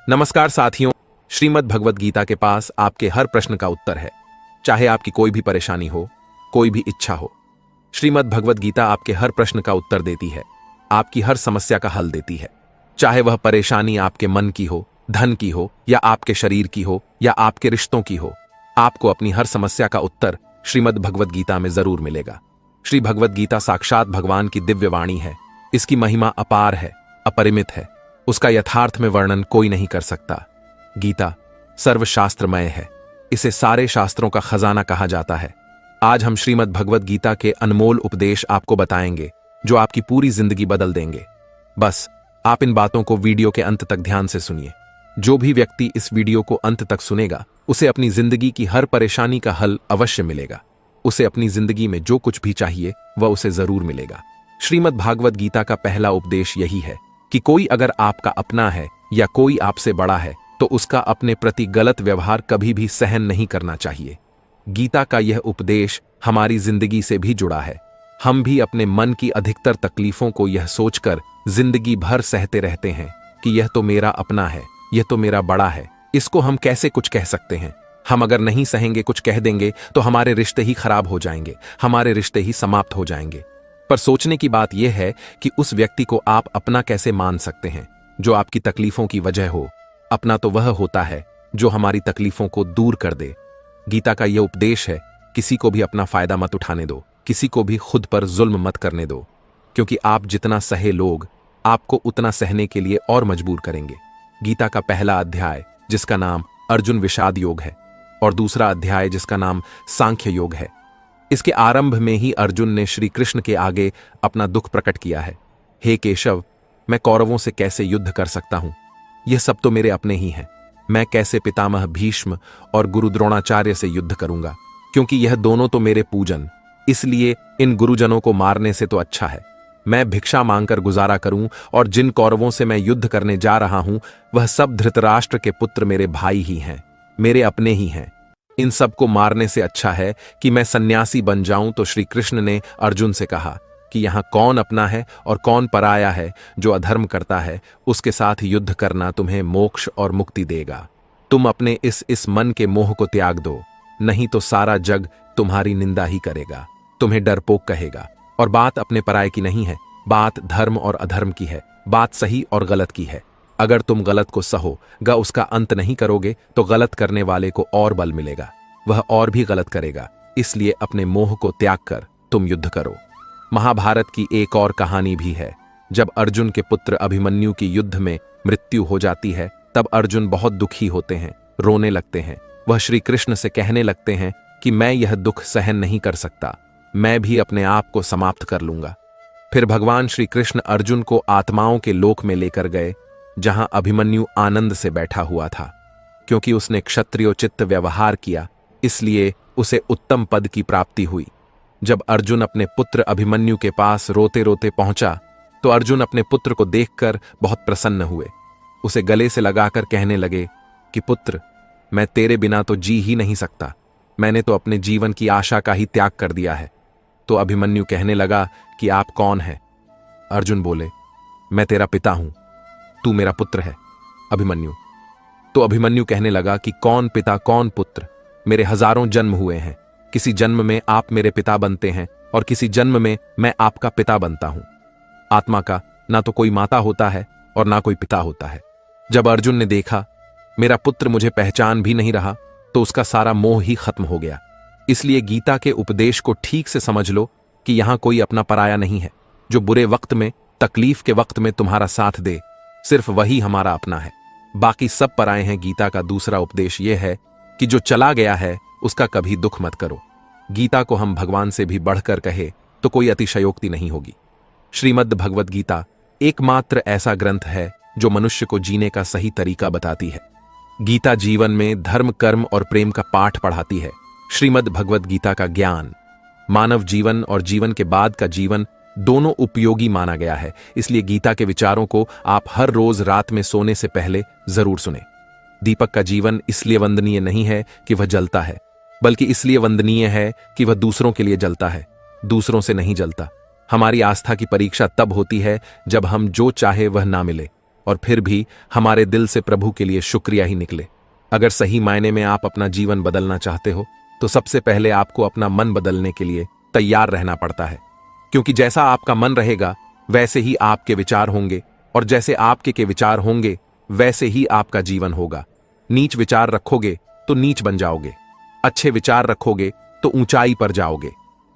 नमस्कार साथियों, श्रीमद् भगवद गीता के पास आपके हर प्रश्न का उत्तर है। चाहे आपकी कोई भी परेशानी हो, कोई भी इच्छा हो, श्रीमद् भगवद गीता आपके हर प्रश्न का उत्तर देती है, आपकी हर समस्या का हल देती है। चाहे वह परेशानी आपके मन की हो, धन की हो, या आपके शरीर की हो, या आपके रिश्तों की हो, आपको अपनी हर समस्या का उत्तर श्रीमद् भगवद गीता में जरूर मिलेगा। श्री भगवद गीता साक्षात भगवान की दिव्य वाणी है। इसकी महिमा अपार है, अपरिमित है। उसका यथार्थ में वर्णन कोई नहीं कर सकता। गीता सर्वशास्त्रमय है। इसे सारे शास्त्रों का खजाना कहा जाता है। आज हम श्रीमद् भगवद गीता के अनमोल उपदेश आपको बताएंगे, जो आपकी पूरी जिंदगी बदल देंगे। बस आप इन बातों को वीडियो के अंत तक ध्यान से सुनिए। जो भी व्यक्ति इस वीडियो को अंत तक सुनेगा, उसे अपनी जिंदगी की हर परेशानी का हल अवश्य मिलेगा। उसे अपनी जिंदगी में जो कुछ भी चाहिए वह उसे जरूर मिलेगा। श्रीमद् भागवत गीता का पहला उपदेश यही है कि कोई अगर आपका अपना है या कोई आपसे बड़ा है, तो उसका अपने प्रति गलत व्यवहार कभी भी सहन नहीं करना चाहिए। गीता का यह उपदेश हमारी जिंदगी से भी जुड़ा है। हम भी अपने मन की अधिकतर तकलीफों को यह सोचकर जिंदगी भर सहते रहते हैं कि यह तो मेरा अपना है, यह तो मेरा बड़ा है, इसको हम कैसे कुछ कह सकते हैं। हम अगर नहीं सहेंगे, कुछ कह देंगे तो हमारे रिश्ते ही खराब हो जाएंगे, हमारे रिश्ते ही समाप्त हो जाएंगे। पर सोचने की बात यह है कि उस व्यक्ति को आप अपना कैसे मान सकते हैं जो आपकी तकलीफों की वजह हो। अपना तो वह होता है जो हमारी तकलीफों को दूर कर दे। गीता का यह उपदेश है, किसी को भी अपना फायदा मत उठाने दो, किसी को भी खुद पर जुल्म मत करने दो, क्योंकि आप जितना सहे लोग आपको उतना सहने के लिए और मजबूर करेंगे। गीता का पहला अध्याय, जिसका नाम अर्जुन विषाद योग है, और दूसरा अध्याय जिसका नाम सांख्य योग है, इसके आरंभ में ही अर्जुन ने श्री कृष्ण के आगे अपना दुख प्रकट किया है। हे केशव, मैं कौरवों से कैसे युद्ध कर सकता हूं? यह सब तो मेरे अपने ही हैं। मैं कैसे पितामह भीष्म और गुरु द्रोणाचार्य से युद्ध करूंगा, क्योंकि यह दोनों तो मेरे पूजन। इसलिए इन गुरुजनों को मारने से तो अच्छा है मैं भिक्षा मांगकर गुजारा करूं, और जिन कौरवों से मैं युद्ध करने जा रहा हूं वह सब धृतराष्ट्र के पुत्र मेरे भाई ही हैं, मेरे अपने ही हैं। इन सब को मारने से अच्छा है कि मैं सन्यासी बन जाऊं। तो श्री कृष्ण ने अर्जुन से कहा कि यहां कौन अपना है और कौन पराया है। जो अधर्म करता है उसके साथ युद्ध करना तुम्हें मोक्ष और मुक्ति देगा। तुम अपने इस मन के मोह को त्याग दो, नहीं तो सारा जग तुम्हारी निंदा ही करेगा, तुम्हें डरपोक कहेगा। और बात अपने पराये की नहीं है, बात धर्म और अधर्म की है, बात सही और गलत की है। अगर तुम गलत को सहोगा, उसका अंत नहीं करोगे, तो गलत करने वाले को और बल मिलेगा, वह और भी गलत करेगा। इसलिए अपने मोह को त्याग कर तुम युद्ध करो। महाभारत की एक और कहानी भी है। जब अर्जुन के पुत्र अभिमन्यु की युद्ध में मृत्यु हो जाती है, तब अर्जुन बहुत दुखी होते हैं, रोने लगते हैं। वह श्री कृष्ण से कहने लगते हैं कि मैं यह दुख सहन नहीं कर सकता, मैं भी अपने आप को समाप्त कर लूंगा। फिर भगवान श्री कृष्ण अर्जुन को आत्माओं के लोक में लेकर गए, जहां अभिमन्यु आनंद से बैठा हुआ था। क्योंकि उसने क्षत्रियोचित व्यवहार किया, इसलिए उसे उत्तम पद की प्राप्ति हुई। जब अर्जुन अपने पुत्र अभिमन्यु के पास रोते रोते पहुंचा, तो अर्जुन अपने पुत्र को देखकर बहुत प्रसन्न हुए। उसे गले से लगाकर कहने लगे कि पुत्र, मैं तेरे बिना तो जी ही नहीं सकता, मैंने तो अपने जीवन की आशा का ही त्याग कर दिया है। तो अभिमन्यु कहने लगा कि आप कौन हैं? अर्जुन बोले, मैं तेरा पिता हूं, तू मेरा पुत्र है। अभिमन्यु कहने लगा कि कौन पिता कौन पुत्र, मेरे हजारों जन्म हुए हैं। किसी जन्म में आप मेरे पिता बनते हैं और किसी जन्म में मैं आपका पिता बनता हूं। आत्मा का ना तो कोई माता होता है और ना कोई पिता होता है। जब अर्जुन ने देखा मेरा पुत्र मुझे पहचान भी नहीं रहा, तो उसका सारा मोह ही खत्म हो गया। इसलिए गीता के उपदेश को ठीक से समझ लो कि यहां कोई अपना पराया नहीं है। जो बुरे वक्त में, तकलीफ के वक्त में तुम्हारा साथ दे, सिर्फ वही हमारा अपना है, बाकी सब पराए हैं। गीता का दूसरा उपदेश यह है कि जो चला गया है उसका कभी दुख मत करो। गीता को हम भगवान से भी बढ़कर कहे तो कोई अतिशयोक्ति नहीं होगी। श्रीमद् भगवद गीता एकमात्र ऐसा ग्रंथ है जो मनुष्य को जीने का सही तरीका बताती है। गीता जीवन में धर्म, कर्म और प्रेम का पाठ पढ़ाती है। श्रीमद् भगवद गीता का ज्ञान मानव जीवन और जीवन के बाद का जीवन दोनों उपयोगी माना गया है। इसलिए गीता के विचारों को आप हर रोज रात में सोने से पहले जरूर सुने। दीपक का जीवन इसलिए वंदनीय नहीं है कि वह जलता है, बल्कि इसलिए वंदनीय है कि वह दूसरों के लिए जलता है, दूसरों से नहीं जलता। हमारी आस्था की परीक्षा तब होती है जब हम जो चाहे वह ना मिले, और फिर भी हमारे दिल से प्रभु के लिए शुक्रिया ही निकले। अगर सही मायने में आप अपना जीवन बदलना चाहते हो तो सबसे पहले आपको अपना मन बदलने के लिए तैयार रहना पड़ता है, क्योंकि जैसा आपका मन रहेगा वैसे ही आपके विचार होंगे, और जैसे आपके के विचार होंगे वैसे ही आपका जीवन होगा। नीच विचार रखोगे तो नीच बन जाओगे, अच्छे विचार रखोगे तो ऊंचाई पर जाओगे।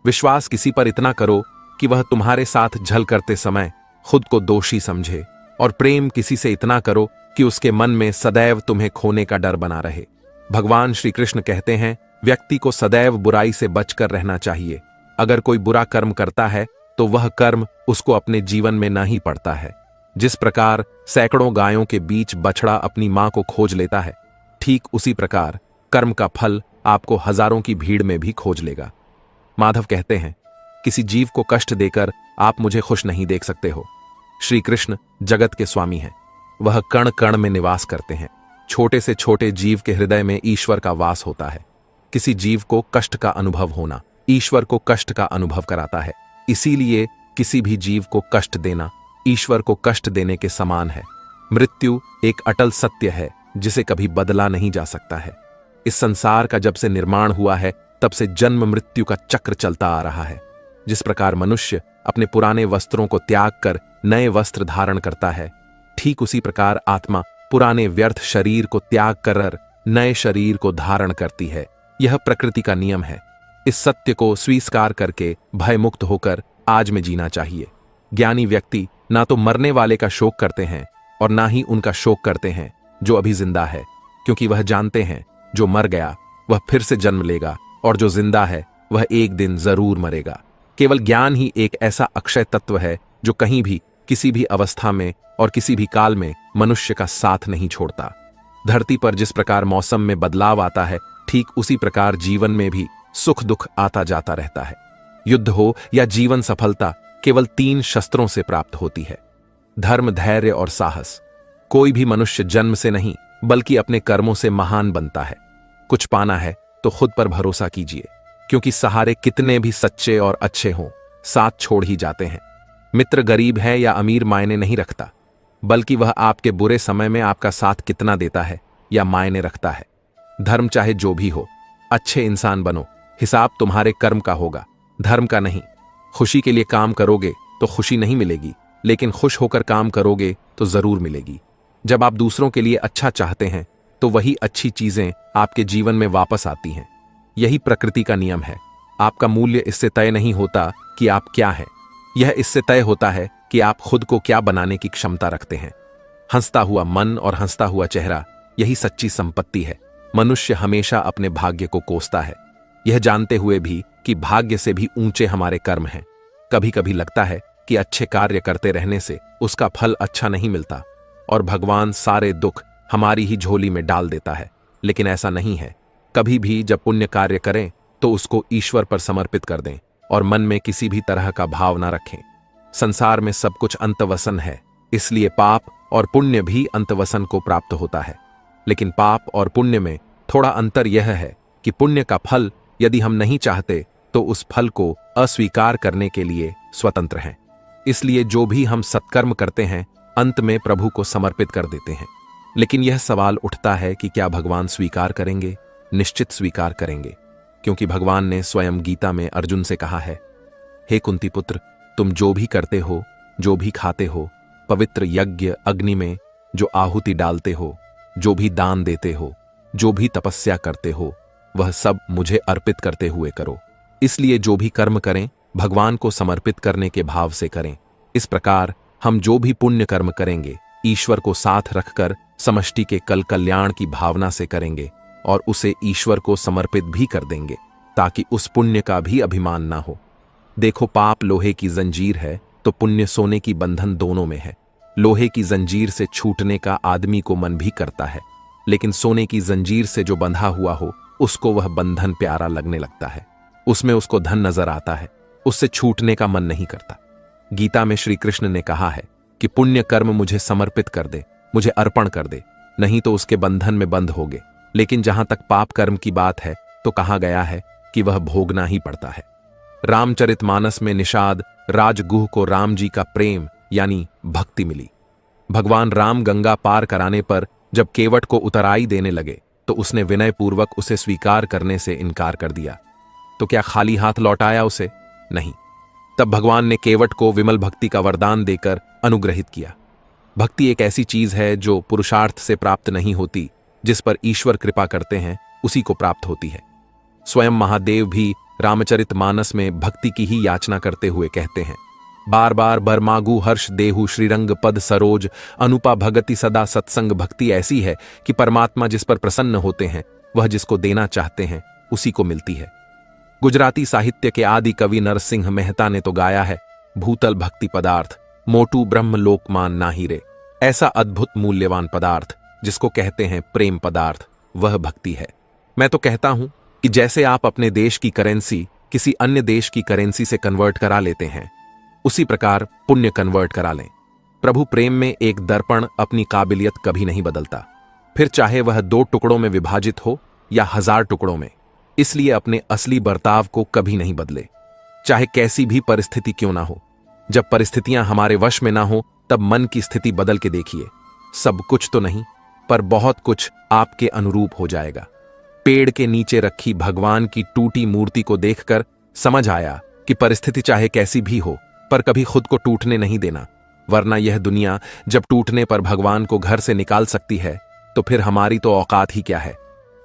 विश्वास किसी पर इतना करो कि वह तुम्हारे साथ झल करते समय खुद को दोषी समझे, और प्रेम किसी से इतना करो कि उसके मन में सदैव तुम्हें खोने का डर बना रहे। भगवान श्री कृष्ण कहते हैं, व्यक्ति को सदैव बुराई से बचकर रहना चाहिए। अगर कोई बुरा कर्म करता है तो वह कर्म उसको अपने जीवन में ना ही पड़ता है। जिस प्रकार सैकड़ों गायों के बीच बछड़ा अपनी मां को खोज लेता है, ठीक उसी प्रकार कर्म का फल आपको हजारों की भीड़ में भी खोज लेगा। माधव कहते हैं, किसी जीव को कष्ट देकर आप मुझे खुश नहीं देख सकते हो। श्री कृष्ण जगत के स्वामी हैं, वह कण कण में निवास करते हैं। छोटे से छोटे जीव के हृदय में ईश्वर का वास होता है। किसी जीव को कष्ट का अनुभव होना ईश्वर को कष्ट का अनुभव कराता है। इसीलिए किसी भी जीव को कष्ट देना ईश्वर को कष्ट देने के समान है। मृत्यु एक अटल सत्य है जिसे कभी बदला नहीं जा सकता है। इस संसार का जब से निर्माण हुआ है तब से जन्म मृत्यु का चक्र चलता आ रहा है। जिस प्रकार मनुष्य अपने पुराने वस्त्रों को त्याग कर नए वस्त्र धारण करता है, ठीक उसी प्रकार आत्मा पुराने व्यर्थ शरीर को त्याग कर नए शरीर को धारण करती है। यह प्रकृति का नियम है। इस सत्य को स्वीकार करके भयमुक्त होकर आज में जीना चाहिए। ज्ञानी व्यक्ति ना तो मरने वाले का शोक करते हैं और ना ही उनका शोक करते हैं जो अभी जिंदा है, क्योंकि वह जानते हैं जो मर गया वह फिर से जन्म लेगा और जो जिंदा है वह एक दिन जरूर मरेगा। केवल ज्ञान ही एक ऐसा अक्षय तत्व है जो कहीं भी किसी भी अवस्था में और किसी भी काल में मनुष्य का साथ नहीं छोड़ता। धरती पर जिस प्रकार मौसम में बदलाव आता है, ठीक उसी प्रकार जीवन में भी सुख दुख आता जाता रहता है। युद्ध हो या जीवन सफलता केवल 3 शस्त्रों से प्राप्त होती है, धर्म, धैर्य और साहस। कोई भी मनुष्य जन्म से नहीं बल्कि अपने कर्मों से महान बनता है। कुछ पाना है तो खुद पर भरोसा कीजिए, क्योंकि सहारे कितने भी सच्चे और अच्छे हों, साथ छोड़ ही जाते हैं। मित्र गरीब है या अमीर मायने नहीं रखता, बल्कि वह आपके बुरे समय में आपका साथ कितना देता है या मायने रखता है। धर्म चाहे जो भी हो, अच्छे इंसान बनो, हिसाब तुम्हारे कर्म का होगा, धर्म का नहीं। खुशी के लिए काम करोगे तो खुशी नहीं मिलेगी, लेकिन खुश होकर काम करोगे तो जरूर मिलेगी। जब आप दूसरों के लिए अच्छा चाहते हैं तो वही अच्छी चीजें आपके जीवन में वापस आती हैं। यही प्रकृति का नियम है। आपका मूल्य इससे तय नहीं होता कि आप क्या हैं, यह इससे तय होता है कि आप खुद को क्या बनाने की क्षमता रखते हैं। हंसता हुआ मन और हंसता हुआ चेहरा, यही सच्ची संपत्ति है। मनुष्य हमेशा अपने भाग्य को कोसता है, यह जानते हुए भी कि भाग्य से भी ऊंचे हमारे कर्म हैं। कभी कभी लगता है कि अच्छे कार्य करते रहने से उसका फल अच्छा नहीं मिलता और भगवान सारे दुख हमारी ही झोली में डाल देता है, लेकिन ऐसा नहीं है। कभी भी जब पुण्य कार्य करें तो उसको ईश्वर पर समर्पित कर दें और मन में किसी भी तरह का भाव ना रखें। संसार में सब कुछ अंतवसन है, इसलिए पाप और पुण्य भी अंतवसन को प्राप्त होता है। लेकिन पाप और पुण्य में थोड़ा अंतर यह है कि पुण्य का फल यदि हम नहीं चाहते तो उस फल को अस्वीकार करने के लिए स्वतंत्र हैं। इसलिए जो भी हम सत्कर्म करते हैं अंत में प्रभु को समर्पित कर देते हैं। लेकिन यह सवाल उठता है कि क्या भगवान स्वीकार करेंगे? निश्चित स्वीकार करेंगे, क्योंकि भगवान ने स्वयं गीता में अर्जुन से कहा है, हे कुंती पुत्र, तुम जो भी करते हो, जो भी खाते हो, पवित्र यज्ञ अग्नि में जो आहुति डालते हो, जो भी दान देते हो, जो भी तपस्या करते हो, वह सब मुझे अर्पित करते हुए करो। इसलिए जो भी कर्म करें भगवान को समर्पित करने के भाव से करें। इस प्रकार हम जो भी पुण्य कर्म करेंगे ईश्वर को साथ रखकर समष्टि के कल कल्याण की भावना से करेंगे और उसे ईश्वर को समर्पित भी कर देंगे, ताकि उस पुण्य का भी अभिमान ना हो। देखो, पाप लोहे की जंजीर है तो पुण्य सोने की बंधन दोनों में है। लोहे की जंजीर से छूटने का आदमी को मन भी करता है, लेकिन सोने की जंजीर से जो बंधा हुआ हो उसको वह बंधन प्यारा लगने लगता है, उसमें उसको धन नजर आता है, उससे छूटने का मन नहीं करता। गीता में श्री कृष्ण ने कहा है कि पुण्य कर्म मुझे समर्पित कर दे, मुझे अर्पण कर दे, नहीं तो उसके बंधन में बंध होगे। लेकिन जहां तक पाप कर्म की बात है तो कहा गया है कि वह भोगना ही पड़ता है। रामचरितमानस में निषाद राजगुह को राम जी का प्रेम यानी भक्ति मिली। भगवान राम गंगा पार कराने पर जब केवट को उतराई देने लगे तो उसने विनयपूर्वक उसे स्वीकार करने से इनकार कर दिया। तो क्या खाली हाथ लौटाया उसे? नहीं। तब भगवान ने केवट को विमल भक्ति का वरदान देकर अनुग्रहित किया। भक्ति एक ऐसी चीज है जो पुरुषार्थ से प्राप्त नहीं होती, जिस पर ईश्वर कृपा करते हैं उसी को प्राप्त होती है। स्वयं महादेव भी रामचरितमानस में भक्ति की ही याचना करते हुए कहते हैं, बार बार बरमागु हर्ष देहु श्रीरंग पद सरोज, अनुपा भगति सदा सत्संग। भक्ति ऐसी है कि परमात्मा जिस पर प्रसन्न होते हैं वह जिसको देना चाहते हैं उसी को मिलती है। गुजराती साहित्य के आदि कवि नरसिंह मेहता ने तो गाया है, भूतल भक्ति पदार्थ मोटू ब्रह्म लोकमान नाही रे। ऐसा अद्भुत मूल्यवान पदार्थ जिसको कहते हैं प्रेम पदार्थ, वह भक्ति है। मैं तो कहता हूं कि जैसे आप अपने देश की करेंसी किसी अन्य देश की करेंसी से कन्वर्ट करा लेते हैं, उसी प्रकार पुण्य कन्वर्ट करा लें। प्रभु प्रेम में एक दर्पण अपनी काबिलियत कभी नहीं बदलता, फिर चाहे वह 2 टुकड़ों में विभाजित हो या 1000 टुकड़ों में। इसलिए अपने असली बर्ताव को कभी नहीं बदले, चाहे कैसी भी परिस्थिति क्यों ना हो। जब परिस्थितियां हमारे वश में ना हो तब मन की स्थिति बदल के देखिए, सब कुछ तो नहीं पर बहुत कुछ आपके अनुरूप हो जाएगा। पेड़ के नीचे रखी भगवान की टूटी मूर्ति को देखकर समझ आया कि परिस्थिति चाहे कैसी भी हो पर कभी खुद को टूटने नहीं देना, वरना यह दुनिया जब टूटने पर भगवान को घर से निकाल सकती है तो फिर हमारी तो औकात ही क्या है।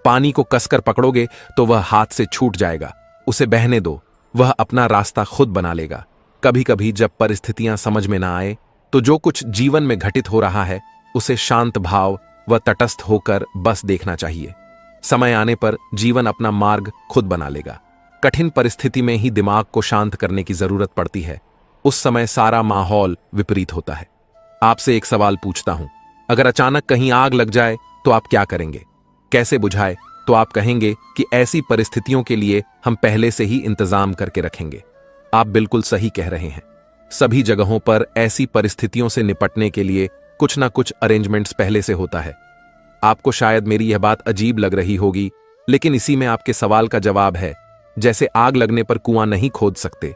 पानी को कसकर पकड़ोगे तो वह हाथ से छूट जाएगा, उसे बहने दो, वह अपना रास्ता खुद बना लेगा। कभी कभी जब परिस्थितियां समझ में ना आए तो जो कुछ जीवन में घटित हो रहा है उसे शांत भाव व तटस्थ होकर बस देखना चाहिए। समय आने पर जीवन अपना मार्ग खुद बना लेगा। कठिन परिस्थिति में ही दिमाग को शांत करने की जरूरत पड़ती है, उस समय सारा माहौल विपरीत होता है। आपसे एक सवाल पूछता हूं, अगर अचानक कहीं आग लग जाए तो आप क्या करेंगे? कैसे बुझाए? तो आप कहेंगे कि ऐसी परिस्थितियों के लिए हम पहले से ही इंतजाम करके रखेंगे। आप बिल्कुल सही कह रहे हैं। सभी जगहों पर ऐसी परिस्थितियों से निपटने के लिए कुछ ना कुछ अरेंजमेंट्स पहले से होता है। आपको शायद मेरी यह बात अजीब लग रही होगी, लेकिन इसी में आपके सवाल का जवाब है। जैसे आग लगने पर कुआं नहीं खोद सकते,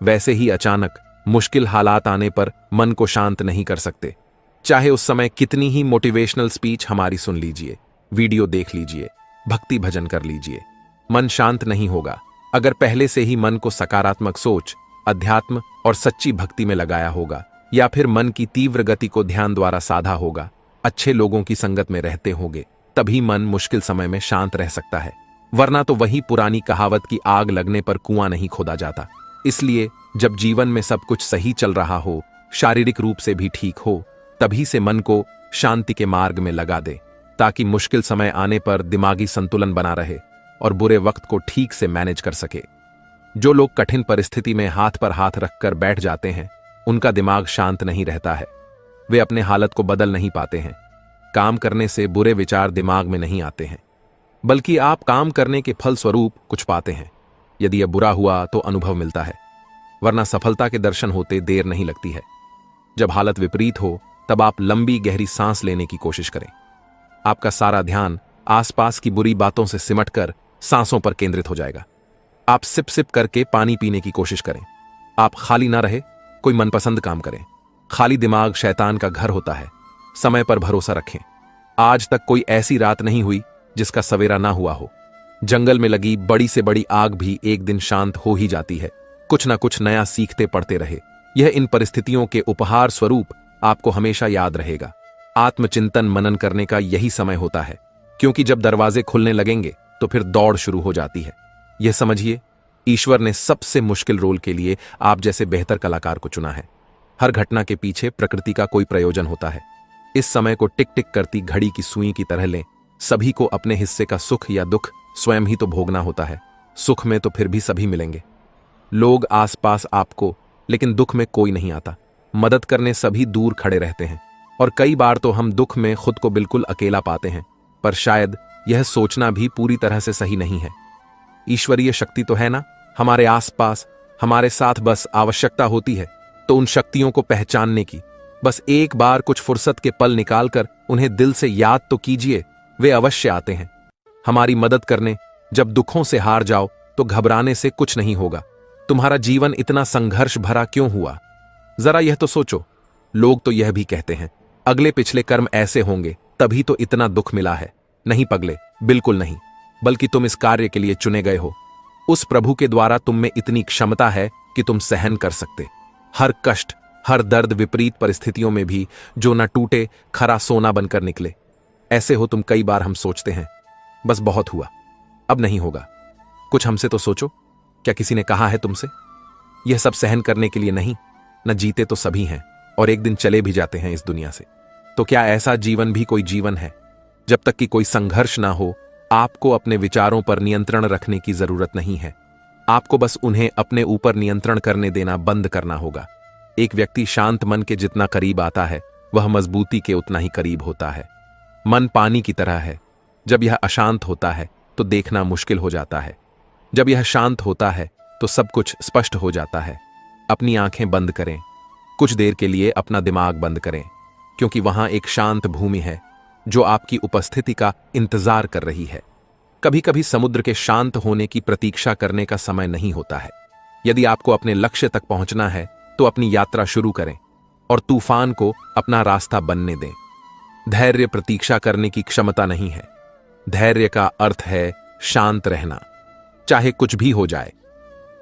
वैसे ही अचानक मुश्किल हालात आने पर मन को शांत नहीं कर सकते। चाहे उस समय कितनी ही मोटिवेशनल स्पीच हमारी सुन लीजिए, वीडियो देख लीजिए, भक्ति भजन कर लीजिए, मन शांत नहीं होगा अगर पहले से ही मन को सकारात्मक सोच, अध्यात्म और सच्ची भक्ति में लगाया होगा, या फिर मन की तीव्र गति को ध्यान द्वारा साधा होगा, अच्छे लोगों की संगत में रहते होंगे, तभी मन मुश्किल समय में शांत रह सकता है। वरना तो वही पुरानी कहावत की आग लगने पर कुआं नहीं खोदा जाता। इसलिए जब जीवन में सब कुछ सही चल रहा हो, शारीरिक रूप से भी ठीक हो, तभी से मन को शांति के मार्ग में लगा दे, ताकि मुश्किल समय आने पर दिमागी संतुलन बना रहे और बुरे वक्त को ठीक से मैनेज कर सके। जो लोग कठिन परिस्थिति में हाथ पर हाथ रखकर बैठ जाते हैं, उनका दिमाग शांत नहीं रहता है। वे अपने हालत को बदल नहीं पाते हैं। काम करने से बुरे विचार दिमाग में नहीं आते हैं, बल्कि आप काम करने के फल स्वरूप कुछ पाते हैं। यदि यह बुरा हुआ तो अनुभव मिलता है, वरना सफलता के दर्शन होते देर नहीं लगती है। जब हालत विपरीत हो तब आप लंबी गहरी सांस लेने की कोशिश करें। आपका सारा ध्यान आसपास की बुरी बातों से सिमटकर सांसों पर केंद्रित हो जाएगा। आप सिप सिप करके पानी पीने की कोशिश करें। आप खाली ना रहे, कोई मनपसंद काम करें। खाली दिमाग शैतान का घर होता है। समय पर भरोसा रखें। आज तक कोई ऐसी रात नहीं हुई जिसका सवेरा ना हुआ हो। जंगल में लगी बड़ी से बड़ी आग भी एक दिन शांत हो ही जाती है। कुछ ना कुछ नया सीखते पढ़ते रहे। यह इन परिस्थितियों के उपहार स्वरूप आपको हमेशा याद रहेगा। आत्मचिंतन मनन करने का यही समय होता है, क्योंकि जब दरवाजे खुलने लगेंगे तो फिर दौड़ शुरू हो जाती है। यह समझिए, ईश्वर ने सबसे मुश्किल रोल के लिए आप जैसे बेहतर कलाकार को चुना है। हर घटना के पीछे प्रकृति का कोई प्रयोजन होता है। इस समय को टिक टिक करती घड़ी की सुई की तरह लें। सभी को अपने हिस्से का सुख या दुख स्वयं ही तो भोगना होता है। सुख में तो फिर भी सभी मिलेंगे, लोग आसपास आपको, लेकिन दुख में कोई नहीं आता। मदद करने सभी दूर खड़े रहते हैं, और कई बार तो हम दुख में खुद को बिल्कुल अकेला पाते हैं। पर शायद यह सोचना भी पूरी तरह से सही नहीं है। ईश्वरीय शक्ति तो है ना हमारे आसपास, हमारे साथ, बस आवश्यकता होती है तो उन शक्तियों को पहचानने की। बस एक बार कुछ फुर्सत के पल निकालकर उन्हें दिल से याद तो कीजिए, वे अवश्य आते हैं हमारी मदद करने। जब दुखों से हार जाओ तो घबराने से कुछ नहीं होगा। तुम्हारा जीवन इतना संघर्ष भरा क्यों हुआ? जरा यह तो सोचो। लोग तो यह भी कहते हैं, अगले पिछले कर्म ऐसे होंगे तभी तो इतना दुख मिला है। नहीं पगले, बिल्कुल नहीं, बल्कि तुम इस कार्य के लिए चुने गए हो। उस प्रभु के द्वारा तुम में इतनी क्षमता है कि तुम सहन कर सकते हर कष्ट, हर दर्द, विपरीत परिस्थितियों में भी जो न टूटे, खरा सोना बनकर निकले। ऐसे हो तुम। कई बार हम सोचते हैं बस बहुत हुआ, अब नहीं होगा। कुछ हमसे तो सोचो। क्या किसी ने कहा है तुमसे? यह सब सहन करने के लिए नहीं। न जीते तो सभी हैं और एक दिन चले भी जाते हैं इस दुनिया से। तो क्या ऐसा जीवन भी कोई जीवन है? जब तक कि कोई संघर्ष ना हो, आपको अपने विचारों पर नियंत्रण रखने की जरूरत नहीं है। आपको बस उन्हें अपने ऊपर नियंत्रण करने देना बंद करना होगा। एक व्यक्ति शांत मन के जितना करीब आता है, वह मजबूती के उतना ही करीब होता है। मन पानी की तरह है। जब यह अशांत होता है तो देखना मुश्किल हो जाता है। जब यह शांत होता है तो सब कुछ स्पष्ट हो जाता है। अपनी आंखें बंद करें, कुछ देर के लिए अपना दिमाग बंद करें, क्योंकि वहां एक शांत भूमि है जो आपकी उपस्थिति का इंतजार कर रही है। कभी कभी समुद्र के शांत होने की प्रतीक्षा करने का समय नहीं होता है। यदि आपको अपने लक्ष्य तक पहुंचना है तो अपनी यात्रा शुरू करें और तूफान को अपना रास्ता बनने दें। धैर्य प्रतीक्षा करने की क्षमता नहीं है। धैर्य का अर्थ है शांत रहना, चाहे कुछ भी हो जाए।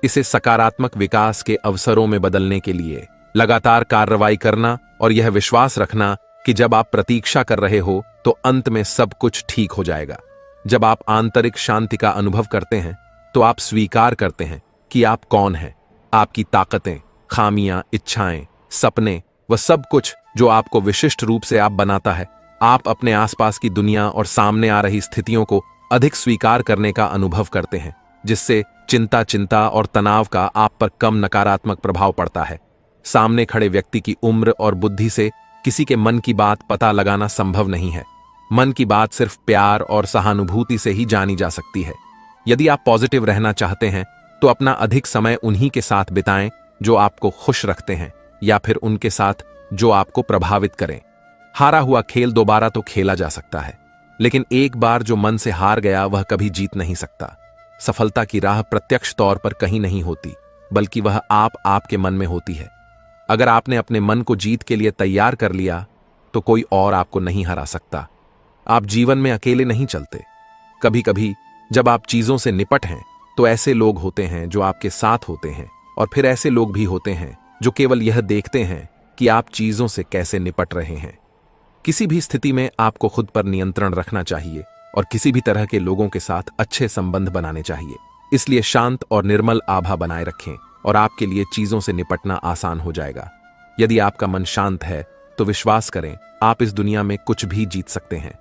इसे सकारात्मक विकास के अवसरों में बदलने के लिए लगातार कार्रवाई करना और यह विश्वास रखना कि जब आप प्रतीक्षा कर रहे हो तो अंत में सब कुछ ठीक हो जाएगा। जब आप आंतरिक शांति का अनुभव करते हैं तो आप स्वीकार करते हैं कि आप कौन हैं। आपकी ताकतें, खामियां, इच्छाएं, सपने, वह सब कुछ जो आपको विशिष्ट रूप से आप बनाता है। आप अपने आसपास की दुनिया और सामने आ रही स्थितियों को अधिक स्वीकार करने का अनुभव करते हैं, जिससे चिंता और तनाव का आप पर कम नकारात्मक प्रभाव पड़ता है। सामने खड़े व्यक्ति की उम्र और बुद्धि से किसी के मन की बात पता लगाना संभव नहीं है। मन की बात सिर्फ प्यार और सहानुभूति से ही जानी जा सकती है। यदि आप पॉजिटिव रहना चाहते हैं तो अपना अधिक समय उन्हीं के साथ बिताएं जो आपको खुश रखते हैं, या फिर उनके साथ जो आपको प्रभावित करें। हारा हुआ खेल दोबारा तो खेला जा सकता है, लेकिन एक बार जो मन से हार गया वह कभी जीत नहीं सकता। सफलता की राह प्रत्यक्ष तौर पर कहीं नहीं होती, बल्कि वह आपके मन में होती है। अगर आपने अपने मन को जीत के लिए तैयार कर लिया तो कोई और आपको नहीं हरा सकता। आप जीवन में अकेले नहीं चलते। कभी कभी जब आप चीजों से निपट हैं तो ऐसे लोग होते हैं जो आपके साथ होते हैं, और फिर ऐसे लोग भी होते हैं जो केवल यह देखते हैं कि आप चीजों से कैसे निपट रहे हैं। किसी भी स्थिति में आपको खुद पर नियंत्रण रखना चाहिए और किसी भी तरह के लोगों के साथ अच्छे संबंध बनाने चाहिए। इसलिए शांत और निर्मल आभा बनाए रखें और आपके लिए चीजों से निपटना आसान हो जाएगा। यदि आपका मन शांत है तो विश्वास करें, आप इस दुनिया में कुछ भी जीत सकते हैं।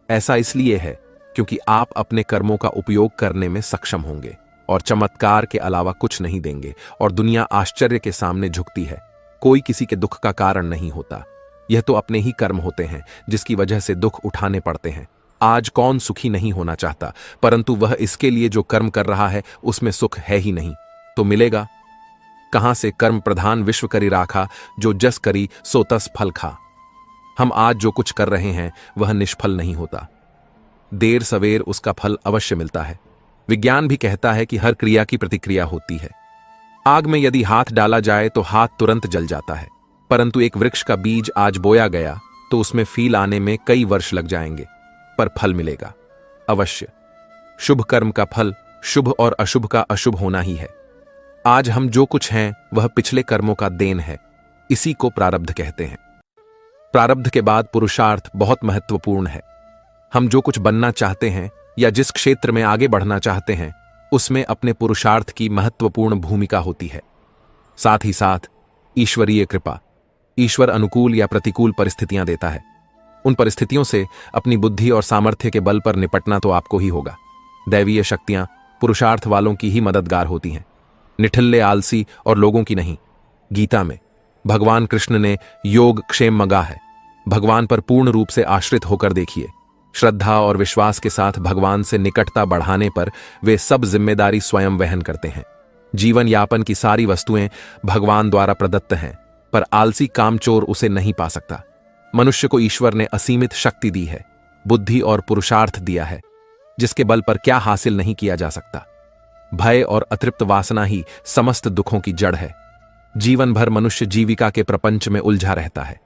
ऐसा इसलिए है क्योंकि आप अपने कर्मों का उपयोग करने में सक्षम होंगे और चमत्कार के अलावा कुछ नहीं देंगे, और दुनिया आश्चर्य के सामने झुकती है। कोई किसी के दुख का कारण नहीं होता। यह तो अपने ही कर्म होते हैं जिसकी वजह से दुख उठाने पड़ते हैं। आज कौन सुखी नहीं होना चाहता, परंतु वह इसके लिए जो कर्म कर रहा है उसमें सुख है ही नहीं, तो मिलेगा कहां से? कर्म प्रधान विश्व करी राखा, जो जस करी सो तस फल खा। हम आज जो कुछ कर रहे हैं वह निष्फल नहीं होता। देर सवेर उसका फल अवश्य मिलता है। विज्ञान भी कहता है कि हर क्रिया की प्रतिक्रिया होती है। आग में यदि हाथ डाला जाए तो हाथ तुरंत जल जाता है, परंतु एक वृक्ष का बीज आज बोया गया तो उसमें फील आने में कई वर्ष लग जाएंगे, पर फल मिलेगा अवश्य। शुभ कर्म का फल शुभ और अशुभ का अशुभ होना ही है। आज हम जो कुछ हैं वह पिछले कर्मों का देन है। इसी को प्रारब्ध कहते हैं। प्रारब्ध के बाद पुरुषार्थ बहुत महत्वपूर्ण है। हम जो कुछ बनना चाहते हैं या जिस क्षेत्र में आगे बढ़ना चाहते हैं उसमें अपने पुरुषार्थ की महत्वपूर्ण भूमिका होती है। साथ ही साथ ईश्वरीय कृपा। ईश्वर अनुकूल या प्रतिकूल परिस्थितियां देता है। उन परिस्थितियों से अपनी बुद्धि और सामर्थ्य के बल पर निपटना तो आपको ही होगा। दैवीय शक्तियां पुरुषार्थ वालों की ही मददगार होती हैं, निठल्ले, आलसी और लोगों की नहीं। गीता में भगवान कृष्ण ने योग क्षेम मगा है। भगवान पर पूर्ण रूप से आश्रित होकर देखिए। श्रद्धा और विश्वास के साथ भगवान से निकटता बढ़ाने पर वे सब जिम्मेदारी स्वयं वहन करते हैं। जीवन यापन की सारी वस्तुएं भगवान द्वारा प्रदत्त हैं, पर आलसी कामचोर उसे नहीं पा सकता। मनुष्य को ईश्वर ने असीमित शक्ति दी है, बुद्धि और पुरुषार्थ दिया है, जिसके बल पर क्या हासिल नहीं किया जा सकता। भय और अतृप्त वासना ही समस्त दुखों की जड़ है। जीवन भर मनुष्य जीविका के प्रपंच में उलझा रहता है।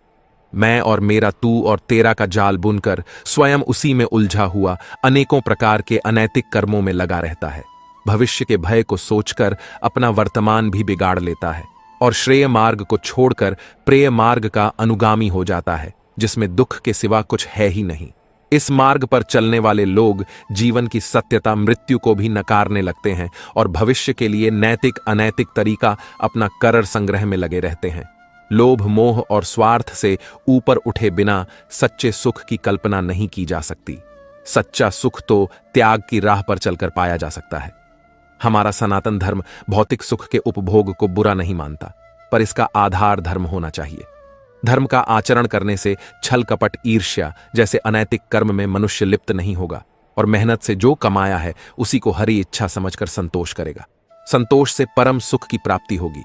मैं और मेरा, तू और तेरा का जाल बुनकर स्वयं उसी में उलझा हुआ अनेकों प्रकार के अनैतिक कर्मों में लगा रहता है। भविष्य के भय को सोचकर अपना वर्तमान भी बिगाड़ लेता है और श्रेय मार्ग को छोड़कर प्रेय मार्ग का अनुगामी हो जाता है, जिसमें दुख के सिवा कुछ है ही नहीं। इस मार्ग पर चलने वाले लोग जीवन की सत्यता, मृत्यु को भी नकारने लगते हैं और भविष्य के लिए नैतिक अनैतिक तरीका अपना कर संग्रह में लगे रहते हैं। लोभ, मोह और स्वार्थ से ऊपर उठे बिना सच्चे सुख की कल्पना नहीं की जा सकती। सच्चा सुख तो त्याग की राह पर चलकर पाया जा सकता है। हमारा सनातन धर्म भौतिक सुख के उपभोग को बुरा नहीं मानता, पर इसका आधार धर्म होना चाहिए। धर्म का आचरण करने से छल, कपट, ईर्ष्या जैसे अनैतिक कर्म में मनुष्य लिप्त नहीं होगा और मेहनत से जो कमाया है उसी को हरी इच्छा समझकर संतोष करेगा। संतोष से परम सुख की प्राप्ति होगी।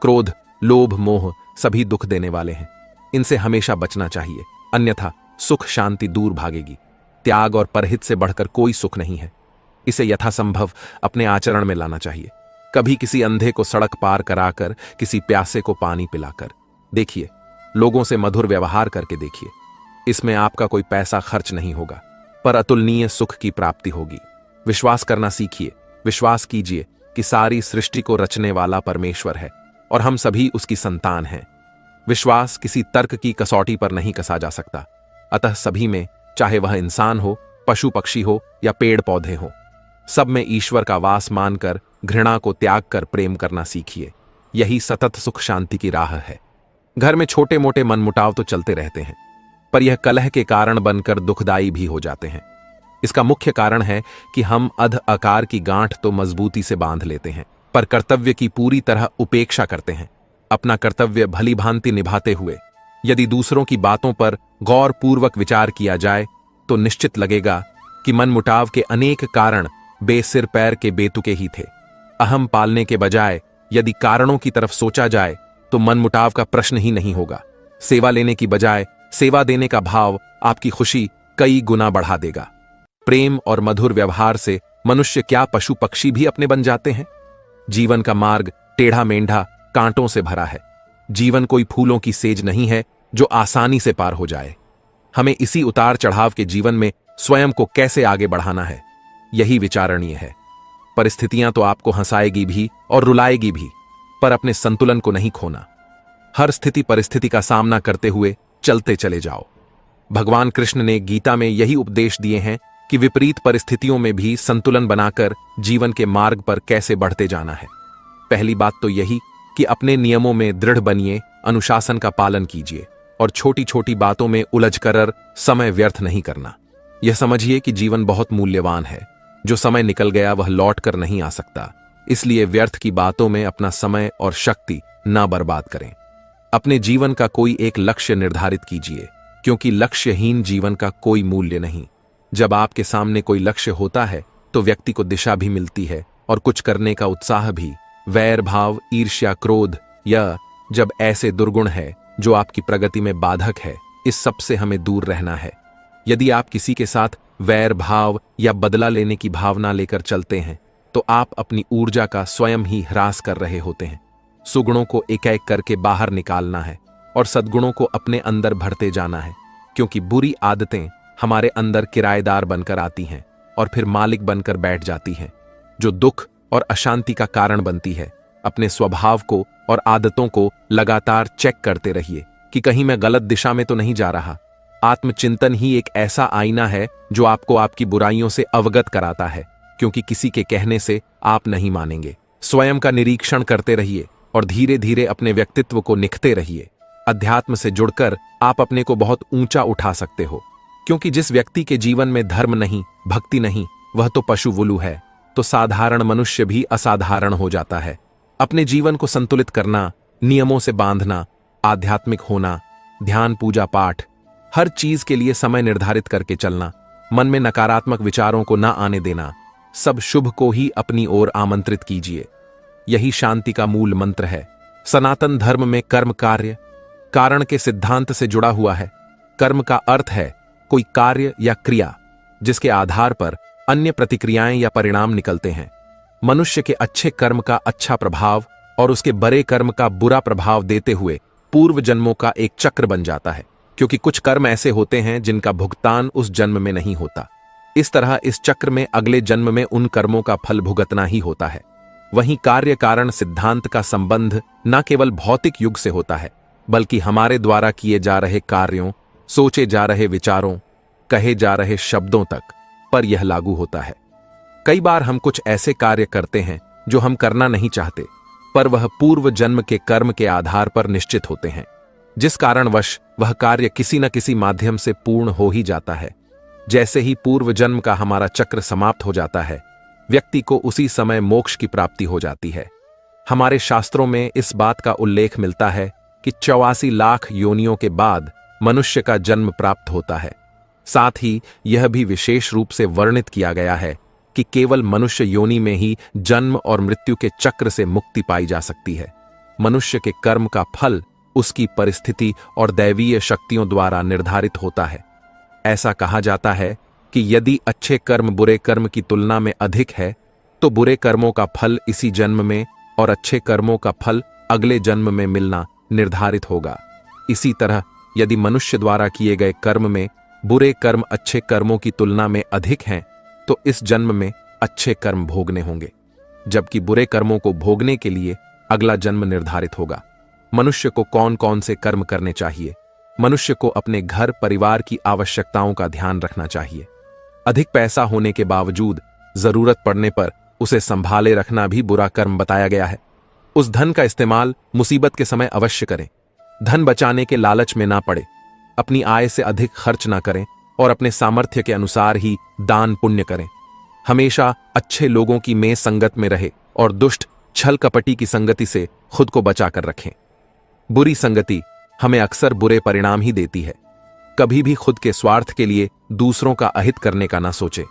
क्रोध, लोभ, मोह सभी दुख देने वाले हैं। इनसे हमेशा बचना चाहिए, अन्यथा सुख शांति दूर भागेगी। त्याग और परहित से बढ़कर कोई सुख नहीं है। इसे यथासंभव अपने आचरण में लाना चाहिए। कभी किसी अंधे को सड़क पार कराकर, किसी प्यासे को पानी पिलाकर देखिए, लोगों से मधुर व्यवहार करके देखिए। इसमें आपका कोई पैसा खर्च नहीं होगा, पर अतुलनीय सुख की प्राप्ति होगी। विश्वास करना सीखिए। विश्वास कीजिए कि सारी सृष्टि को रचने वाला परमेश्वर है और हम सभी उसकी संतान हैं। विश्वास किसी तर्क की कसौटी पर नहीं कसा जा सकता। अतः सभी में, चाहे वह इंसान हो, पशु पक्षी हो या पेड़ पौधे हो, सब में ईश्वर का वास मानकर घृणा को त्याग कर प्रेम करना सीखिए। यही सतत सुख शांति की राह है। घर में छोटे मोटे मनमुटाव तो चलते रहते हैं, पर यह कलह के कारण बनकर दुखदायी भी हो जाते हैं। इसका मुख्य कारण है कि हम अध आकार की गांठ तो मजबूती से बांध लेते हैं, पर कर्तव्य की पूरी तरह उपेक्षा करते हैं। अपना कर्तव्य भली भांति निभाते हुए यदि दूसरों की बातों पर गौर पूर्वक विचार किया जाए तो निश्चित लगेगा कि मनमुटाव के अनेक कारण बेसिर पैर के बेतुके ही थे। अहम पालने के बजाय यदि कारणों की तरफ सोचा जाए तो मनमुटाव का प्रश्न ही नहीं होगा। सेवा लेने की बजाय सेवा देने का भाव आपकी खुशी कई गुना बढ़ा देगा। प्रेम और मधुर व्यवहार से मनुष्य क्या, पशु पक्षी भी अपने बन जाते हैं। जीवन का मार्ग टेढ़ा मेंढा कांटों से भरा है। जीवन कोई फूलों की सेज नहीं है जो आसानी से पार हो जाए। हमें इसी उतार चढ़ाव के जीवन में स्वयं को कैसे आगे बढ़ाना है, यही विचारणीय है। परिस्थितियां तो आपको हंसाएगी भी और रुलाएगी भी, पर अपने संतुलन को नहीं खोना। हर स्थिति परिस्थिति का सामना करते हुए चलते चले जाओ। भगवान कृष्ण ने गीता में यही उपदेश दिए हैं कि विपरीत परिस्थितियों में भी संतुलन बनाकर जीवन के मार्ग पर कैसे बढ़ते जाना है। पहली बात तो यही कि अपने नियमों में दृढ़ बनिए, अनुशासन का पालन कीजिए और छोटी छोटी बातों में उलझकर समय व्यर्थ नहीं करना। यह समझिए कि जीवन बहुत मूल्यवान है। जो समय निकल गया वह लौट कर नहीं आ सकता, इसलिए व्यर्थ की बातों में अपना समय और शक्ति ना बर्बाद करें। अपने जीवन का कोई एक लक्ष्य निर्धारित कीजिए, क्योंकि लक्ष्यहीन जीवन का कोई मूल्य नहीं। जब आपके सामने कोई लक्ष्य होता है तो व्यक्ति को दिशा भी मिलती है और कुछ करने का उत्साह भी। वैर भाव, ईर्ष्या, क्रोध या जब ऐसे दुर्गुण है जो आपकी प्रगति में बाधक है, इस सब से हमें दूर रहना है। यदि आप किसी के साथ वैर भाव या बदला लेने की भावना लेकर चलते हैं तो आप अपनी ऊर्जा का स्वयं ही ह्रास कर रहे होते हैं। सुगुणों को एक एक करके बाहर निकालना है और सद्गुणों को अपने अंदर भरते जाना है, क्योंकि बुरी आदतें हमारे अंदर किराएदार बनकर आती हैं और फिर मालिक बनकर बैठ जाती हैं, जो दुख और अशांति का कारण बनती है। अपने स्वभाव को और आदतों को लगातार चेक करते रहिए कि कहीं मैं गलत दिशा में तो नहीं जा रहा। आत्मचिंतन ही एक ऐसा आईना है जो आपको आपकी बुराइयों से अवगत कराता है, क्योंकि किसी के कहने से आप नहीं मानेंगे। स्वयं का निरीक्षण करते रहिए और धीरे धीरे अपने व्यक्तित्व को निखते रहिए। अध्यात्म से जुड़कर आप अपने को बहुत ऊंचा उठा सकते हो, क्योंकि जिस व्यक्ति के जीवन में धर्म नहीं, भक्ति नहीं, वह तो पशु वुलू है, तो साधारण मनुष्य भी असाधारण हो जाता है। अपने जीवन को संतुलित करना, नियमों से बांधना, आध्यात्मिक होना, ध्यान, पूजा पाठ, हर चीज के लिए समय निर्धारित करके चलना, मन में नकारात्मक विचारों को ना आने देना, सब शुभ को ही अपनी ओर आमंत्रित कीजिए। यही शांति का मूल मंत्र है। सनातन धर्म में कर्म कार्य कारण के सिद्धांत से जुड़ा हुआ है। कर्म का अर्थ है कोई कार्य या क्रिया जिसके आधार पर अन्य प्रतिक्रियाएं या परिणाम निकलते हैं। मनुष्य के अच्छे कर्म का अच्छा प्रभाव और उसके बुरे कर्म का बुरा प्रभाव देते हुए पूर्व जन्मों का एक चक्र बन जाता है। क्योंकि कुछ कर्म ऐसे होते हैं जिनका भुगतान उस जन्म में नहीं होता। इस तरह इस चक्र में अगले जन्म में उन कर्मों का फल भुगतना ही होता है। वहीं कार्य कारण सिद्धांत का संबंध न केवल भौतिक युग से होता है, बल्कि हमारे द्वारा किए जा रहे कार्यों, सोचे जा रहे विचारों, कहे जा रहे शब्दों तक पर यह लागू होता है। कई बार हम कुछ ऐसे कार्य करते हैं जो हम करना नहीं चाहते, पर वह पूर्व जन्म के कर्म के आधार पर निश्चित होते हैं, जिस कारणवश वह कार्य किसी न किसी माध्यम से पूर्ण हो ही जाता है। जैसे ही पूर्व जन्म का हमारा चक्र समाप्त हो जाता है, व्यक्ति को उसी समय मोक्ष की प्राप्ति हो जाती है। हमारे शास्त्रों में इस बात का उल्लेख मिलता है कि 84 लाख योनियों के बाद मनुष्य का जन्म प्राप्त होता है। साथ ही यह भी विशेष रूप से वर्णित किया गया है कि केवल मनुष्य योनि में ही जन्म और मृत्यु के चक्र से मुक्ति पाई जा सकती है। मनुष्य के कर्म का फल उसकी परिस्थिति और दैवीय शक्तियों द्वारा निर्धारित होता है। ऐसा कहा जाता है कि यदि अच्छे कर्म बुरे कर्म की तुलना में अधिक है, तो बुरे कर्मों का फल इसी जन्म में और अच्छे कर्मों का फल अगले जन्म में मिलना निर्धारित होगा। इसी तरह यदि मनुष्य द्वारा किए गए कर्म में बुरे कर्म अच्छे कर्मों की तुलना में अधिक हैं, तो इस जन्म में अच्छे कर्म भोगने होंगे, जबकि बुरे कर्मों को भोगने के लिए अगला जन्म निर्धारित होगा। मनुष्य को कौन कौन से कर्म करने चाहिए? मनुष्य को अपने घर परिवार की आवश्यकताओं का ध्यान रखना चाहिए। अधिक पैसा होने के बावजूद जरूरत पड़ने पर उसे संभाले रखना भी बुरा कर्म बताया गया है। उस धन का इस्तेमाल मुसीबत के समय अवश्य करें। धन बचाने के लालच में ना पड़े, अपनी आय से अधिक खर्च ना करें और अपने सामर्थ्य के अनुसार ही दान पुण्य करें। हमेशा अच्छे लोगों की में संगत में रहे और दुष्ट छल कपटी की संगति से खुद को बचा कर रखें। बुरी संगति हमें अक्सर बुरे परिणाम ही देती है। कभी भी खुद के स्वार्थ के लिए दूसरों का अहित करने का ना सोचे।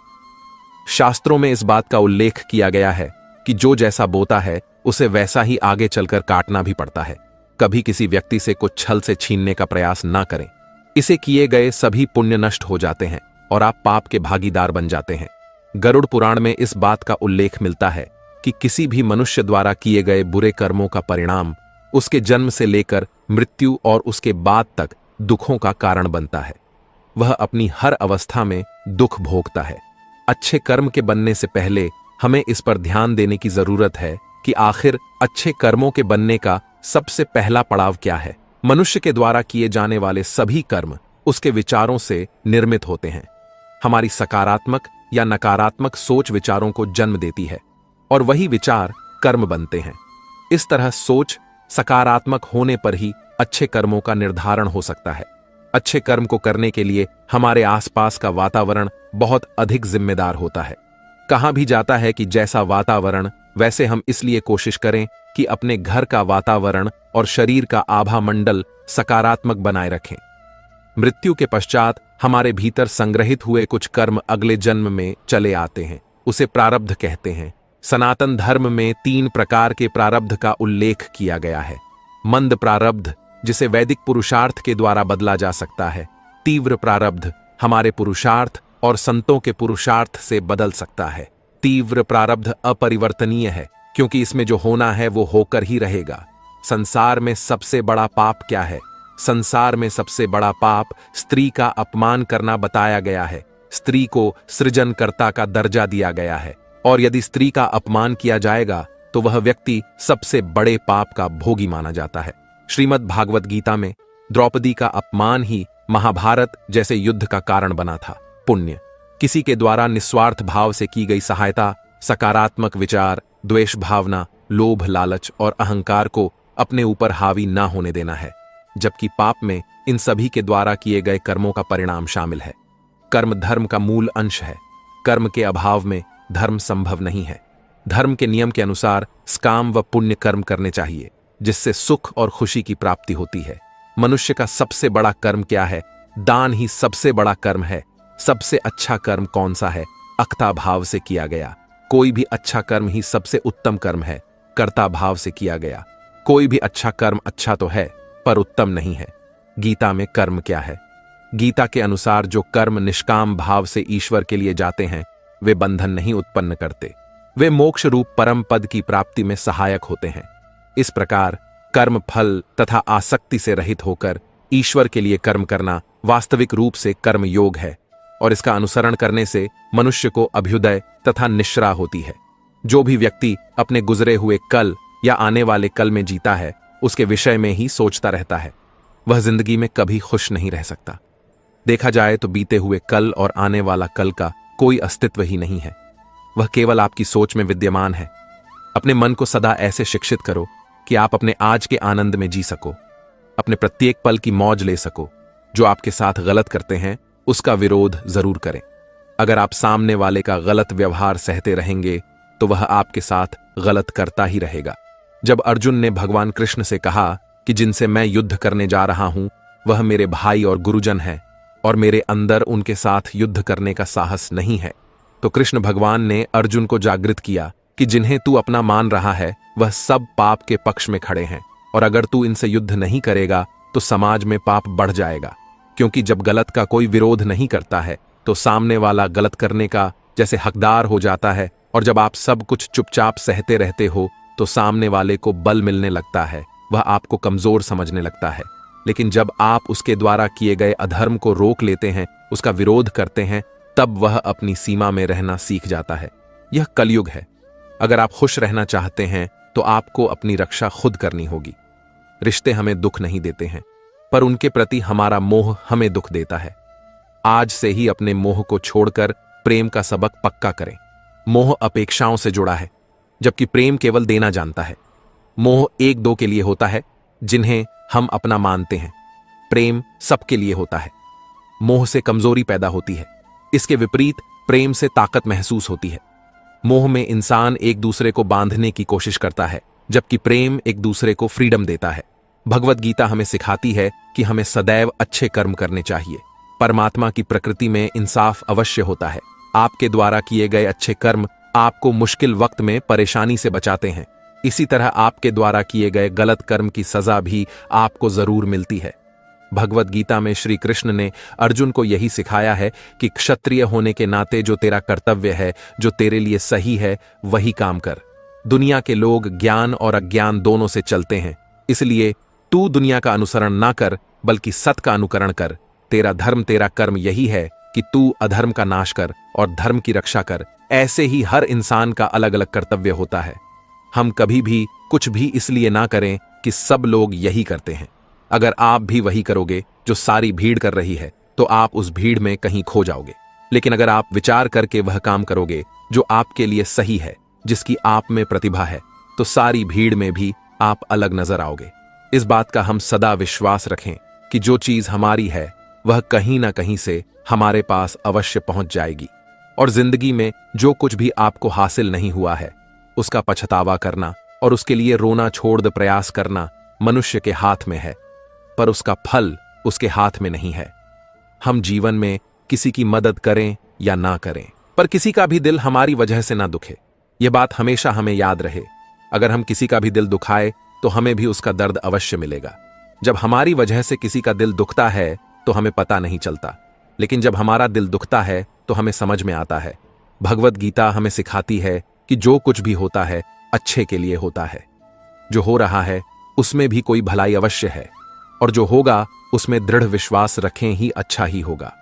शास्त्रों में इस बात का उल्लेख किया गया है कि जो जैसा बोता है उसे वैसा ही आगे चलकर काटना भी पड़ता है। कभी किसी व्यक्ति से कुछ छल से छीनने का प्रयास ना करें। इसे किए गए सभी पुण्य नष्ट हो जाते हैं और आप पाप के भागीदार बन जाते हैं। गरुड़ पुराण में इस बात का उल्लेख मिलता है कि किसी भी मनुष्य द्वारा किए गए बुरे कर्मों का परिणाम उसके जन्म से लेकर मृत्यु और उसके बाद तक दुखों का कारण बनता है। वह अपनी हर अवस्था में दुख भोगता है। अच्छे कर्म के बनने से पहले हमें इस पर ध्यान देने की जरूरत है कि आखिर अच्छे कर्मों के बनने का सबसे पहला पड़ाव क्या है। मनुष्य के द्वारा किए जाने वाले सभी कर्म उसके विचारों से निर्मित होते हैं। हमारी सकारात्मक या नकारात्मक सोच विचारों को जन्म देती है और वही विचार कर्म बनते हैं। इस तरह सोच सकारात्मक होने पर ही अच्छे कर्मों का निर्धारण हो सकता है। अच्छे कर्म को करने के लिए हमारे आसपास का वातावरण बहुत अधिक जिम्मेदार होता है। कहा भी जाता है कि जैसा वातावरण वैसे हम, इसलिए कोशिश करें कि अपने घर का वातावरण और शरीर का आभा मंडल सकारात्मक बनाए रखें। मृत्यु के पश्चात हमारे भीतर संग्रहित हुए कुछ कर्म अगले जन्म में चले आते हैं। उसे प्रारब्ध कहते हैं। सनातन धर्म में 3 प्रकार के प्रारब्ध का उल्लेख किया गया है। मंद प्रारब्ध, जिसे वैदिक पुरुषार्थ के द्वारा बदला जा सकता है। तीव्र प्रारब्ध हमारे पुरुषार्थ और संतों के पुरुषार्थ से बदल सकता है। तीव्र प्रारब्ध अपरिवर्तनीय है, क्योंकि इसमें जो होना है वो होकर ही रहेगा। संसार में सबसे बड़ा पाप क्या है? संसार में सबसे बड़ा पाप स्त्री का अपमान करना बताया गया है। स्त्री को सृजनकर्ता का दर्जा दिया गया है और यदि स्त्री का अपमान किया जाएगा तो वह व्यक्ति सबसे बड़े पाप का भोगी माना जाता है। श्रीमद् भागवत गीता में द्रौपदी का अपमान ही महाभारत जैसे युद्ध का कारण बना था। पुण्य, किसी के द्वारा निस्वार्थ भाव से की गई सहायता, सकारात्मक विचार, द्वेष भावना, लोभ लालच और अहंकार को अपने ऊपर हावी ना होने देना है। जबकि पाप में इन सभी के द्वारा किए गए कर्मों का परिणाम शामिल है। कर्म धर्म का मूल अंश है। कर्म के अभाव में धर्म संभव नहीं है। धर्म के नियम के अनुसार स्काम व पुण्य कर्म करने चाहिए, जिससे सुख और खुशी की प्राप्ति होती है। मनुष्य का सबसे बड़ा कर्म क्या है? दान ही सबसे बड़ा कर्म है। सबसे अच्छा कर्म कौन सा है? अक्ता भाव से किया गया। कोई भी अच्छा कर्म ही सबसे उत्तम कर्म है, कर्ता भाव से किया गया। कोई भी अच्छा कर्म अच्छा तो है, पर उत्तम नहीं है। गीता में कर्म क्या है? गीता के अनुसार जो कर्म निष्काम भाव से ईश्वर के लिए जाते हैं, वे बंधन नहीं उत्पन्न करते। वे मोक्ष रूप परम पद की प्राप्ति में सहायक होते हैं। इस प्रकार कर्म फल तथा आसक्ति से रहित होकर ईश्वर के लिए कर्म करना वास्तविक रूप से कर्म योग है और इसका अनुसरण करने से मनुष्य को अभ्युदय तथा निश्रा होती है। जो भी व्यक्ति अपने गुजरे हुए कल या आने वाले कल में जीता है, उसके विषय में ही सोचता रहता है, वह जिंदगी में कभी खुश नहीं रह सकता। देखा जाए तो बीते हुए कल और आने वाला कल का कोई अस्तित्व ही नहीं है, वह केवल आपकी सोच में विद्यमान है। अपने मन को सदा ऐसे शिक्षित करो कि आप अपने आज के आनंद में जी सको, अपने प्रत्येक पल की मौज ले सको। जो आपके साथ गलत करते हैं उसका विरोध जरूर करें। अगर आप सामने वाले का गलत व्यवहार सहते रहेंगे तो वह आपके साथ गलत करता ही रहेगा। जब अर्जुन ने भगवान कृष्ण से कहा कि जिनसे मैं युद्ध करने जा रहा हूं वह मेरे भाई और गुरुजन हैं और मेरे अंदर उनके साथ युद्ध करने का साहस नहीं है, तो कृष्ण भगवान ने अर्जुन को जागृत किया कि जिन्हें तू अपना मान रहा है वह सब पाप के पक्ष में खड़े हैं और अगर तू इनसे युद्ध नहीं करेगा तो समाज में पाप बढ़ जाएगा। क्योंकि जब गलत का कोई विरोध नहीं करता है तो सामने वाला गलत करने का जैसे हकदार हो जाता है और जब आप सब कुछ चुपचाप सहते रहते हो तो सामने वाले को बल मिलने लगता है, वह आपको कमजोर समझने लगता है। लेकिन जब आप उसके द्वारा किए गए अधर्म को रोक लेते हैं, उसका विरोध करते हैं, तब वह अपनी सीमा में रहना सीख जाता है। यह कलयुग है। अगर आप खुश रहना चाहते हैं तो आपको अपनी रक्षा खुद करनी होगी। रिश्ते हमें दुख नहीं देते हैं, पर उनके प्रति हमारा मोह हमें दुख देता है। आज से ही अपने मोह को छोड़कर प्रेम का सबक पक्का करें। मोह अपेक्षाओं से जुड़ा है, जबकि प्रेम केवल देना जानता है। मोह एक दो के लिए होता है जिन्हें हम अपना मानते हैं, प्रेम सबके लिए होता है। मोह से कमजोरी पैदा होती है, इसके विपरीत प्रेम से ताकत महसूस होती है। मोह में इंसान एक दूसरे को बांधने की कोशिश करता है, जबकि प्रेम एक दूसरे को फ्रीडम देता है। भगवत गीता हमें सिखाती है कि हमें सदैव अच्छे कर्म करने चाहिए। परमात्मा की प्रकृति में इंसाफ अवश्य होता है। आपके द्वारा किए गए अच्छे कर्म आपको मुश्किल वक्त में परेशानी से बचाते हैं। इसी तरह आपके द्वारा किए गए गलत कर्म की सजा भी आपको जरूर मिलती है। भगवत गीता में श्री कृष्ण ने अर्जुन को यही सिखाया है कि क्षत्रिय होने के नाते जो तेरा कर्तव्य है, जो तेरे लिए सही है, वही काम कर। दुनिया के लोग ज्ञान और अज्ञान दोनों से चलते हैं, इसलिए तू दुनिया का अनुसरण ना कर बल्कि सत का अनुकरण कर। तेरा धर्म, तेरा कर्म यही है कि तू अधर्म का नाश कर और धर्म की रक्षा कर। ऐसे ही हर इंसान का अलग अलग कर्तव्य होता है। हम कभी भी कुछ भी इसलिए ना करें कि सब लोग यही करते हैं। अगर आप भी वही करोगे जो सारी भीड़ कर रही है तो आप उस भीड़ में कहीं खो जाओगे। लेकिन अगर आप विचार करके वह काम करोगे जो आपके लिए सही है, जिसकी आप में प्रतिभा है, तो सारी भीड़ में भी आप अलग नजर आओगे। इस बात का हम सदा विश्वास रखें कि जो चीज हमारी है वह कहीं ना कहीं से हमारे पास अवश्य पहुंच जाएगी। और जिंदगी में जो कुछ भी आपको हासिल नहीं हुआ है उसका पछतावा करना और उसके लिए रोना छोड़ दे प्रयास करना मनुष्य के हाथ में है, पर उसका फल उसके हाथ में नहीं है। हम जीवन में किसी की मदद करें या ना करें, पर किसी का भी दिल हमारी वजह से ना दुखे। यह बात हमेशा हमें याद रहे। अगर हम किसी का भी दिल दुखाए तो हमें भी उसका दर्द अवश्य मिलेगा। जब हमारी वजह से किसी का दिल दुखता है तो हमें पता नहीं चलता, लेकिन जब हमारा दिल दुखता है तो हमें समझ में आता है। भगवत गीता हमें सिखाती है कि जो कुछ भी होता है अच्छे के लिए होता है। जो हो रहा है उसमें भी कोई भलाई अवश्य है, और जो होगा उसमें दृढ़ विश्वास रखें ही अच्छा ही होगा।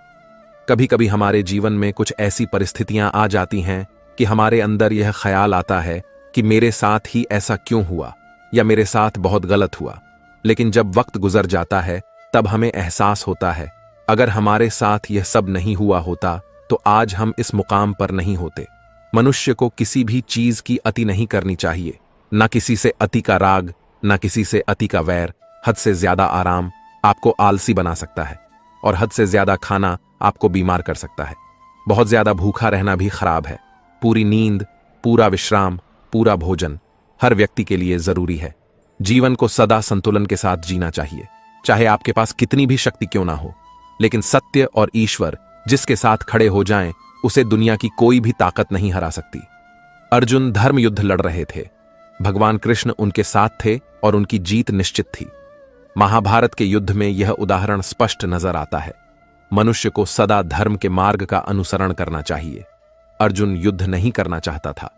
कभी कभी हमारे जीवन में कुछ ऐसी परिस्थितियां आ जाती हैं कि हमारे अंदर यह ख्याल आता है कि मेरे साथ ही ऐसा क्यों हुआ, या मेरे साथ बहुत गलत हुआ। लेकिन जब वक्त गुजर जाता है तब हमें एहसास होता है अगर हमारे साथ यह सब नहीं हुआ होता तो आज हम इस मुकाम पर नहीं होते। मनुष्य को किसी भी चीज की अति नहीं करनी चाहिए, ना किसी से अति का राग, ना किसी से अति का वैर। हद से ज्यादा आराम आपको आलसी बना सकता है और हद से ज्यादा खाना आपको बीमार कर सकता है। बहुत ज्यादा भूखा रहना भी खराब है। पूरी नींद, पूरा विश्राम, पूरा भोजन हर व्यक्ति के लिए जरूरी है। जीवन को सदा संतुलन के साथ जीना चाहिए, चाहे आपके पास कितनी भी शक्ति क्यों ना हो। लेकिन सत्य और ईश्वर जिसके साथ खड़े हो जाएं, उसे दुनिया की कोई भी ताकत नहीं हरा सकती। अर्जुन धर्म युद्ध लड़ रहे थे, भगवान कृष्ण उनके साथ थे और उनकी जीत निश्चित थी। महाभारत के युद्ध में यह उदाहरण स्पष्ट नजर आता है। मनुष्य को सदा धर्म के मार्ग का अनुसरण करना चाहिए। अर्जुन युद्ध नहीं करना चाहता था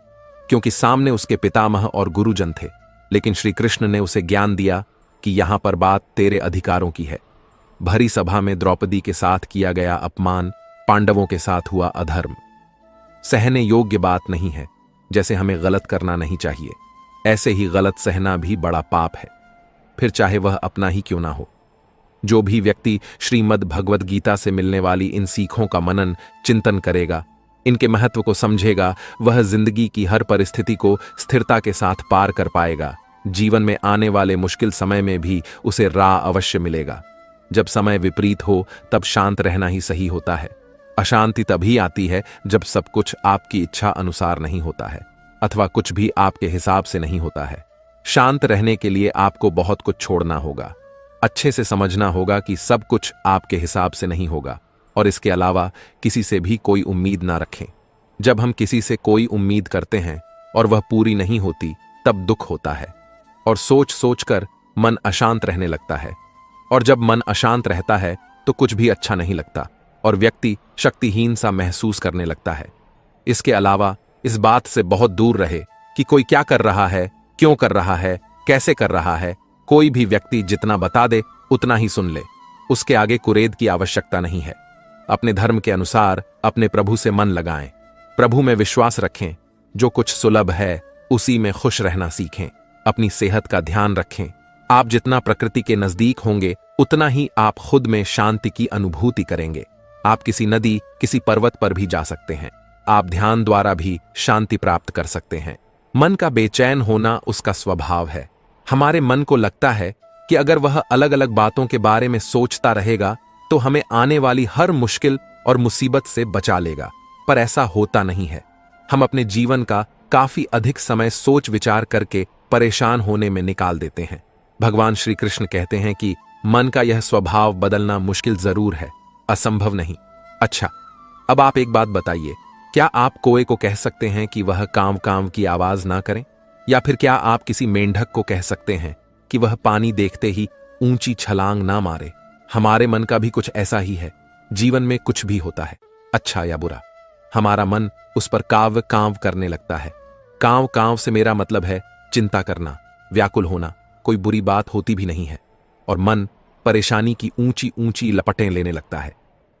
क्योंकि सामने उसके पितामह और गुरुजन थे, लेकिन श्री कृष्ण ने उसे ज्ञान दिया कि यहां पर बात तेरे अधिकारों की है। भरी सभा में द्रौपदी के साथ किया गया अपमान पांडवों के साथ हुआ अधर्म। सहने योग्य बात नहीं है। जैसे हमें गलत करना नहीं चाहिए, ऐसे ही गलत सहना भी बड़ा पाप है, फिर चाहे वह अपना ही क्यों ना हो। जो भी व्यक्ति श्रीमद् भगवद गीता से मिलने वाली इन सीखों का मनन चिंतन करेगा, इनके महत्व को समझेगा, वह जिंदगी की हर परिस्थिति को स्थिरता के साथ पार कर पाएगा। जीवन में आने वाले मुश्किल समय में भी उसे राह अवश्य मिलेगा। जब समय विपरीत हो तब शांत रहना ही सही होता है। अशांति तभी आती है जब सब कुछ आपकी इच्छा अनुसार नहीं होता है अथवा कुछ भी आपके हिसाब से नहीं होता है। शांत रहने के लिए आपको बहुत कुछ छोड़ना होगा। अच्छे से समझना होगा कि सब कुछ आपके हिसाब से नहीं होगा और इसके अलावा किसी से भी कोई उम्मीद ना रखें। जब हम किसी से कोई उम्मीद करते हैं और वह पूरी नहीं होती तब दुख होता है और सोच सोच कर मन अशांत रहने लगता है, और जब मन अशांत रहता है तो कुछ भी अच्छा नहीं लगता और व्यक्ति शक्तिहीन सा महसूस करने लगता है। इसके अलावा इस बात से बहुत दूर रहे कि कोई क्या कर रहा है, क्यों कर रहा है, कैसे कर रहा है। कोई भी व्यक्ति जितना बता दे उतना ही सुन ले, उसके आगे कुरेद की आवश्यकता नहीं है। अपने धर्म के अनुसार अपने प्रभु से मन लगाएं, प्रभु में विश्वास रखें। जो कुछ सुलभ है उसी में खुश रहना सीखें। अपनी सेहत का ध्यान रखें। आप जितना प्रकृति के नजदीक होंगे उतना ही आप खुद में शांति की अनुभूति करेंगे। आप किसी नदी, किसी पर्वत पर भी जा सकते हैं। आप ध्यान द्वारा भी शांति प्राप्त कर सकते हैं। मन का बेचैन होना उसका स्वभाव है। हमारे मन को लगता है कि अगर वह अलग अलग बातों के बारे में सोचता रहेगा तो हमें आने वाली हर मुश्किल और मुसीबत से बचा लेगा, पर ऐसा होता नहीं है। हम अपने जीवन का काफी अधिक समय सोच विचार करके परेशान होने में निकाल देते हैं। भगवान श्री कृष्ण कहते हैं कि मन का यह स्वभाव बदलना मुश्किल जरूर है, असंभव नहीं। अच्छा, अब आप एक बात बताइए, क्या आप कोए को कह सकते हैं कि वह कांव कांव की आवाज ना करें? या फिर क्या आप किसी मेंढक को कह सकते हैं कि वह पानी देखते ही ऊंची छलांग ना मारे? हमारे मन का भी कुछ ऐसा ही है। जीवन में कुछ भी होता है, अच्छा या बुरा, हमारा मन उस पर काव कांव करने लगता है। कांव कांव से मेरा मतलब है चिंता करना, व्याकुल होना। कोई बुरी बात होती भी नहीं है और मन परेशानी की ऊंची ऊंची लपटें लेने लगता है।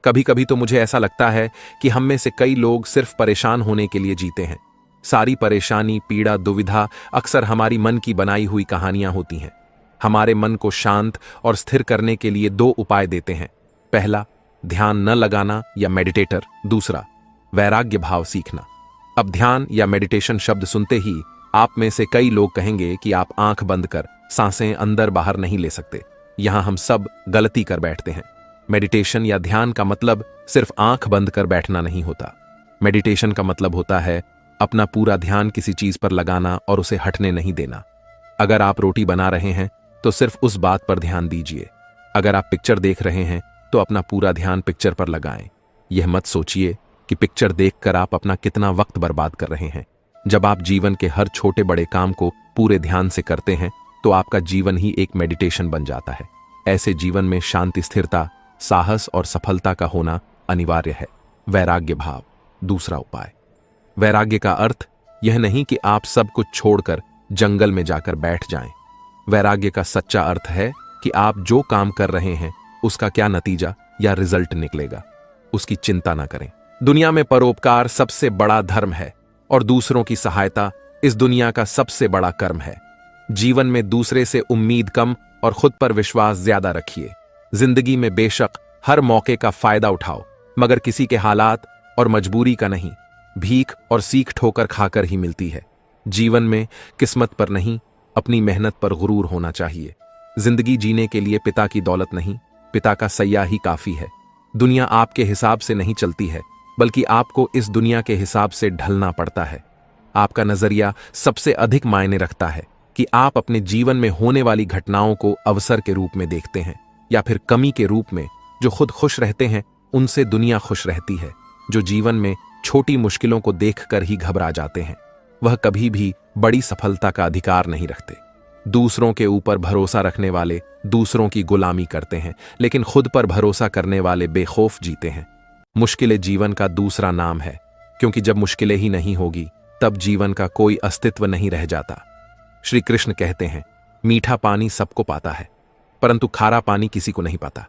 कभी कभी तो मुझे ऐसा लगता है कि हम में से कई लोग सिर्फ परेशान होने के लिए जीते हैं। सारी परेशानी, पीड़ा, दुविधा अक्सर हमारी मन की बनाई हुई कहानियां होती हैं। हमारे मन को शांत और स्थिर करने के लिए दो उपाय देते हैं। पहला, ध्यान न लगाना या मेडिटेटर। दूसरा, वैराग्य भाव सीखना। अब ध्यान या मेडिटेशन शब्द सुनते ही आप में से कई लोग कहेंगे कि आप आंख बंद कर सांसें अंदर बाहर नहीं ले सकते। यहां हम सब गलती कर बैठते हैं। मेडिटेशन या ध्यान का मतलब सिर्फ आंख बंद कर बैठना नहीं होता। मेडिटेशन का मतलब होता है अपना पूरा ध्यान किसी चीज पर लगाना और उसे हटने नहीं देना। अगर आप रोटी बना रहे हैं तो सिर्फ उस बात पर ध्यान दीजिए। अगर आप पिक्चर देख रहे हैं तो अपना पूरा ध्यान पिक्चर पर लगाएं। यह मत सोचिए कि पिक्चर देखकर आप अपना कितना वक्त बर्बाद कर रहे हैं। जब आप जीवन के हर छोटे बड़े काम को पूरे ध्यान से करते हैं तो आपका जीवन ही एक मेडिटेशन बन जाता है। ऐसे जीवन में शांति, स्थिरता, साहस और सफलता का होना अनिवार्य है। वैराग्य भाव, दूसरा उपाय। वैराग्य का अर्थ यह नहीं कि आप सब कुछ छोड़कर जंगल में जाकर बैठ जाएं। वैराग्य का सच्चा अर्थ है कि आप जो काम कर रहे हैं उसका क्या नतीजा या रिजल्ट निकलेगा, उसकी चिंता ना करें। दुनिया में परोपकार सबसे बड़ा धर्म है और दूसरों की सहायता इस दुनिया का सबसे बड़ा कर्म है। जीवन में दूसरे से उम्मीद कम और खुद पर विश्वास ज्यादा रखिए। जिंदगी में बेशक हर मौके का फायदा उठाओ, मगर किसी के हालात और मजबूरी का नहीं। भीख और सीख ठोकर खाकर ही मिलती है। जीवन में किस्मत पर नहीं, अपनी मेहनत पर गुरूर होना चाहिए। जिंदगी जीने के लिए पिता की दौलत नहीं, पिता का सैया ही काफी है। दुनिया आपके हिसाब से नहीं चलती है, बल्कि आपको इस दुनिया के हिसाब से ढलना पड़ता है। आपका नजरिया सबसे अधिक मायने रखता है कि आप अपने जीवन में होने वाली घटनाओं को अवसर के रूप में देखते हैं या फिर कमी के रूप में। जो खुद खुश रहते हैं उनसे दुनिया खुश रहती है। जो जीवन में छोटी मुश्किलों को देखकर ही घबरा जाते हैं वह कभी भी बड़ी सफलता का अधिकार नहीं रखते। दूसरों के ऊपर भरोसा रखने वाले दूसरों की गुलामी करते हैं, लेकिन खुद पर भरोसा करने वाले बेखौफ जीते हैं। मुश्किलें जीवन का दूसरा नाम है, क्योंकि जब मुश्किलें ही नहीं होगी तब जीवन का कोई अस्तित्व नहीं रह जाता। श्री कृष्ण कहते हैं, मीठा पानी सबको पाता है परंतु खारा पानी किसी को नहीं पाता।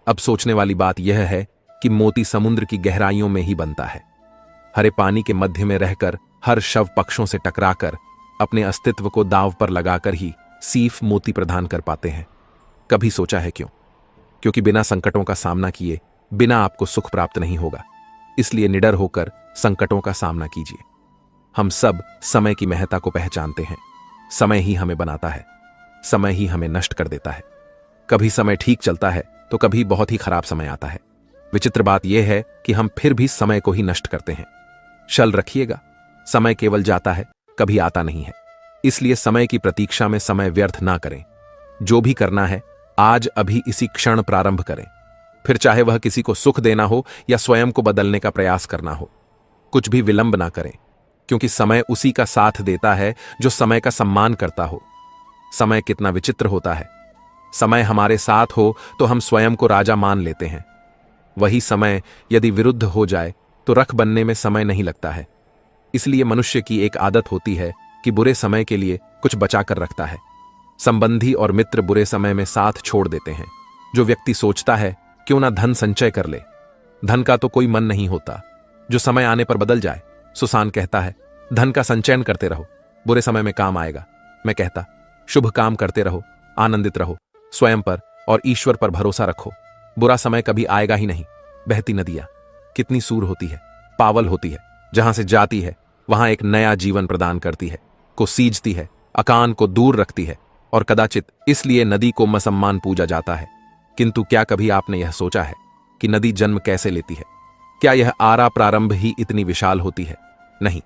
अब सोचने वाली बात यह है कि मोती समुद्र की गहराइयों में ही बनता है। हरे पानी के मध्य में रहकर, हर शव पक्षों से टकराकर, अपने अस्तित्व को दांव पर लगाकर ही सीफ मोती प्रदान कर पाते हैं। कभी सोचा है क्यों? क्योंकि बिना संकटों का सामना किए बिना आपको सुख प्राप्त नहीं होगा। इसलिए निडर होकर संकटों का सामना कीजिए। हम सब समय की महत्ता को पहचानते हैं। समय ही हमें बनाता है, समय ही हमें नष्ट कर देता है। कभी समय ठीक चलता है तो कभी बहुत ही खराब समय आता है। विचित्र बात यह है कि हम फिर भी समय को ही नष्ट करते हैं। शल रखिएगा, समय केवल जाता है, कभी आता नहीं है। इसलिए समय की प्रतीक्षा में समय व्यर्थ ना करें। जो भी करना है आज अभी इसी क्षण प्रारंभ करें, फिर चाहे वह किसी को सुख देना हो या स्वयं को बदलने का प्रयास करना हो। कुछ भी विलंब ना करें, क्योंकि समय उसी का साथ देता है जो समय का सम्मान करता हो। समय कितना विचित्र होता है। समय हमारे साथ हो तो हम स्वयं को राजा मान लेते हैं। वही समय यदि विरुद्ध हो जाए तो रख बनने में समय नहीं लगता है। इसलिए मनुष्य की एक आदत होती है कि बुरे समय के लिए कुछ बचा कर रखता है। संबंधी और मित्र बुरे समय में साथ छोड़ देते हैं। जो व्यक्ति सोचता है क्यों ना धन संचय कर ले, धन का तो कोई मन नहीं होता जो समय आने पर बदल जाए। सुसान कहता है, धन का संचयन करते रहो, बुरे समय में काम आएगा। मैं कहता, शुभ काम करते रहो, आनंदित रहो, स्वयं पर और ईश्वर पर भरोसा रखो, बुरा समय कभी आएगा ही नहीं। बहती नदियां कितनी सूर होती है, पावल होती है, जहां से जाती है वहां एक नया जीवन प्रदान करती है, को सींचती है, अकान को दूर रखती है, और कदाचित इसलिए नदी को मसम्मान पूजा जाता है। किंतु क्या कभी आपने यह सोचा है कि नदी जन्म कैसे लेती है? क्या यह आरा प्रारंभ ही इतनी विशाल होती है? नहीं,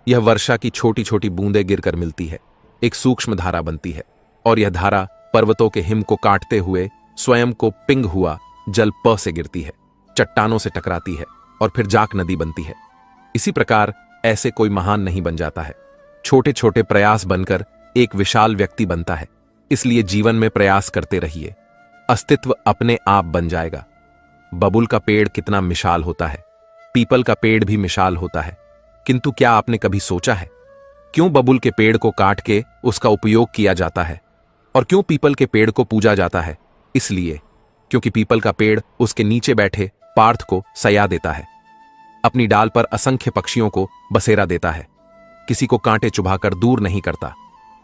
यह वर्षा की छोटी छोटी बूंदें गिरकर मिलती है, एक सूक्ष्म धारा बनती है, और यह धारा पर्वतों के हिम को काटते हुए स्वयं को पिंग हुआ जल प से गिरती है, चट्टानों से टकराती है और फिर जाक नदी बनती है। इसी प्रकार ऐसे कोई महान नहीं बन जाता है, छोटे छोटे प्रयास बनकर एक विशाल व्यक्ति बनता है। इसलिए जीवन में प्रयास करते रहिए, अस्तित्व अपने आप बन जाएगा। बबुल का पेड़ कितना मिसाल होता है, पीपल का पेड़ भी मिसाल होता है। किंतु क्या आपने कभी सोचा है क्यों बबुल के पेड़ को काट के उसका उपयोग किया जाता है और क्यों पीपल के पेड़ को पूजा जाता है? इसलिए क्योंकि पीपल का पेड़ उसके नीचे बैठे पार्थ को सया देता है, अपनी डाल पर असंख्य पक्षियों को बसेरा देता है, किसी को कांटे चुभाकर दूर नहीं करता,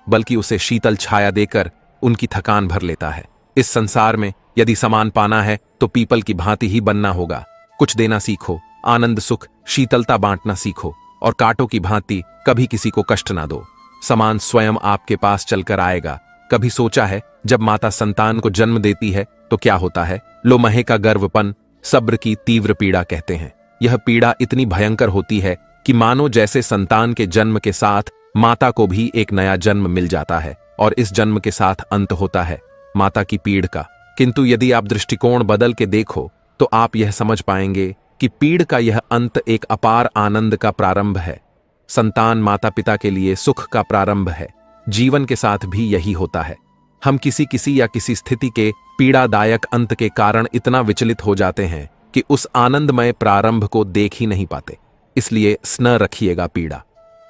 बल्कि उसे शीतल छाया देकर उनकी थकान भर लेता है। इस संसार में यदि समान पाना है तो पीपल की भांति ही बनना होगा। कुछ देना सीखो, आनंद सुख शीतलता बांटना सीखो, और कांटों की भांति कभी किसी को कष्ट ना दो। समान स्वयं आपके पास चलकर आएगा। कभी सोचा है जब माता संतान को जन्म देती है तो क्या होता है? लोमहे का गर्वपन, सब्र की तीव्र पीड़ा कहते हैं। यह पीड़ा इतनी भयंकर होती है कि मानो जैसे संतान के जन्म के साथ माता को भी एक नया जन्म मिल जाता है और इस जन्म के साथ अंत होता है माता की पीड़ का। किंतु यदि आप दृष्टिकोण बदल के देखो तो आप यह समझ पाएंगे कि पीड़ का यह अंत एक अपार आनंद का प्रारंभ है। संतान माता पिता के लिए सुख का प्रारंभ है। जीवन के साथ भी यही होता है। हम किसी या किसी स्थिति के पीड़ादायक अंत के कारण इतना विचलित हो जाते हैं कि उस आनंदमय प्रारंभ को देख ही नहीं पाते। इसलिए स्न रखिएगा पीड़ा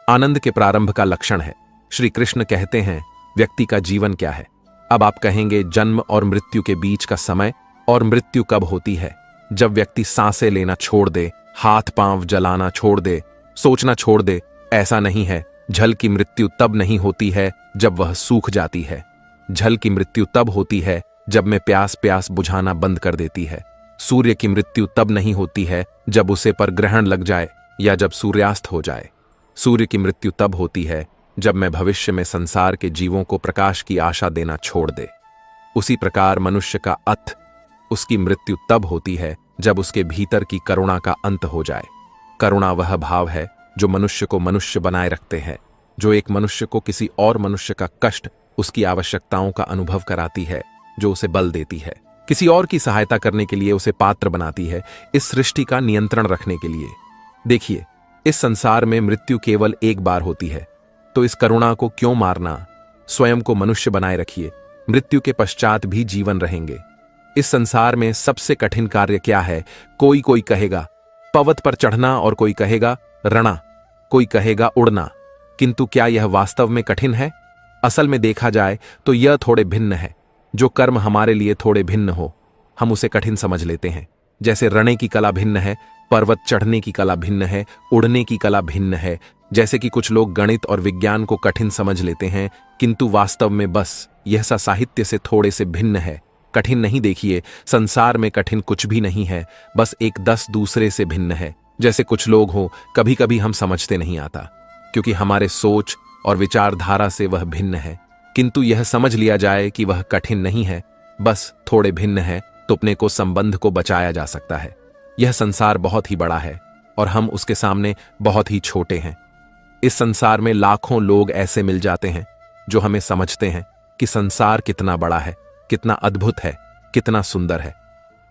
आनंद के प्रारंभ का लक्षण है। श्री कृष्ण कहते हैं, व्यक्ति का जीवन क्या है? अब आप कहेंगे जन्म और मृत्यु के बीच का समय। और मृत्यु कब होती है? जब व्यक्ति सांसें लेना छोड़ दे, हाथ पांव जलाना छोड़ दे, सोचना छोड़ दे। ऐसा नहीं है। जल की मृत्यु तब नहीं होती है जब वह सूख जाती है। जल की मृत्यु तब होती है जब में प्यास बुझाना बंद कर देती है। सूर्य की मृत्यु तब नहीं होती है जब उसे पर ग्रहण लग जाए या जब सूर्यास्त हो जाए। सूर्य की मृत्यु तब होती है जब मैं भविष्य में संसार के जीवों को प्रकाश की आशा देना छोड़ दे। उसी प्रकार मनुष्य का अथ, उसकी मृत्यु तब होती है जब उसके भीतर की करुणा का अंत हो जाए। करुणा वह भाव है जो मनुष्य को मनुष्य बनाए रखते हैं, जो एक मनुष्य को किसी और मनुष्य का कष्ट, उसकी आवश्यकताओं का अनुभव कराती है, जो उसे बल देती है, किसी और की सहायता करने के लिए उसे पात्र बनाती है, इस सृष्टि का नियंत्रण रखने के लिए। देखिए, इस संसार में मृत्यु केवल एक बार होती है, तो इस करुणा को क्यों मारना? स्वयं को मनुष्य बनाए रखिए, मृत्यु के पश्चात भी जीवन रहेंगे। इस संसार में सबसे कठिन कार्य क्या है? कोई कहेगा पर्वत पर चढ़ना और कोई कहेगा रणा, कोई कहेगा उड़ना। किंतु क्या यह वास्तव में कठिन है? असल में देखा जाए तो यह थोड़े भिन्न है। जो कर्म हमारे लिए थोड़े भिन्न हो हम उसे कठिन समझ लेते हैं। जैसे रणे की कला भिन्न है, पर्वत चढ़ने की कला भिन्न है, उड़ने की कला भिन्न है। जैसे कि कुछ लोग गणित और विज्ञान को कठिन समझ लेते हैं, किंतु वास्तव में बस यह सा साहित्य से थोड़े से भिन्न है। कठिन नहीं, देखिए संसार में कठिन कुछ भी नहीं है, बस एक 10 दूसरे से भिन्न है। जैसे कुछ लोग हों, कभी कभी हम समझते नहीं आता, क्योंकि हमारे सोच और विचारधारा से वह भिन्न है। किंतु यह समझ लिया जाए कि वह कठिन नहीं है, बस थोड़े भिन्न है, तो अपने को संबंध को बचाया जा सकता है। यह संसार बहुत ही बड़ा है और हम उसके सामने बहुत ही छोटे हैं। इस संसार में लाखों लोग ऐसे मिल जाते हैं जो हमें समझते हैं कि संसार कितना बड़ा है, कितना अद्भुत है, कितना सुंदर है,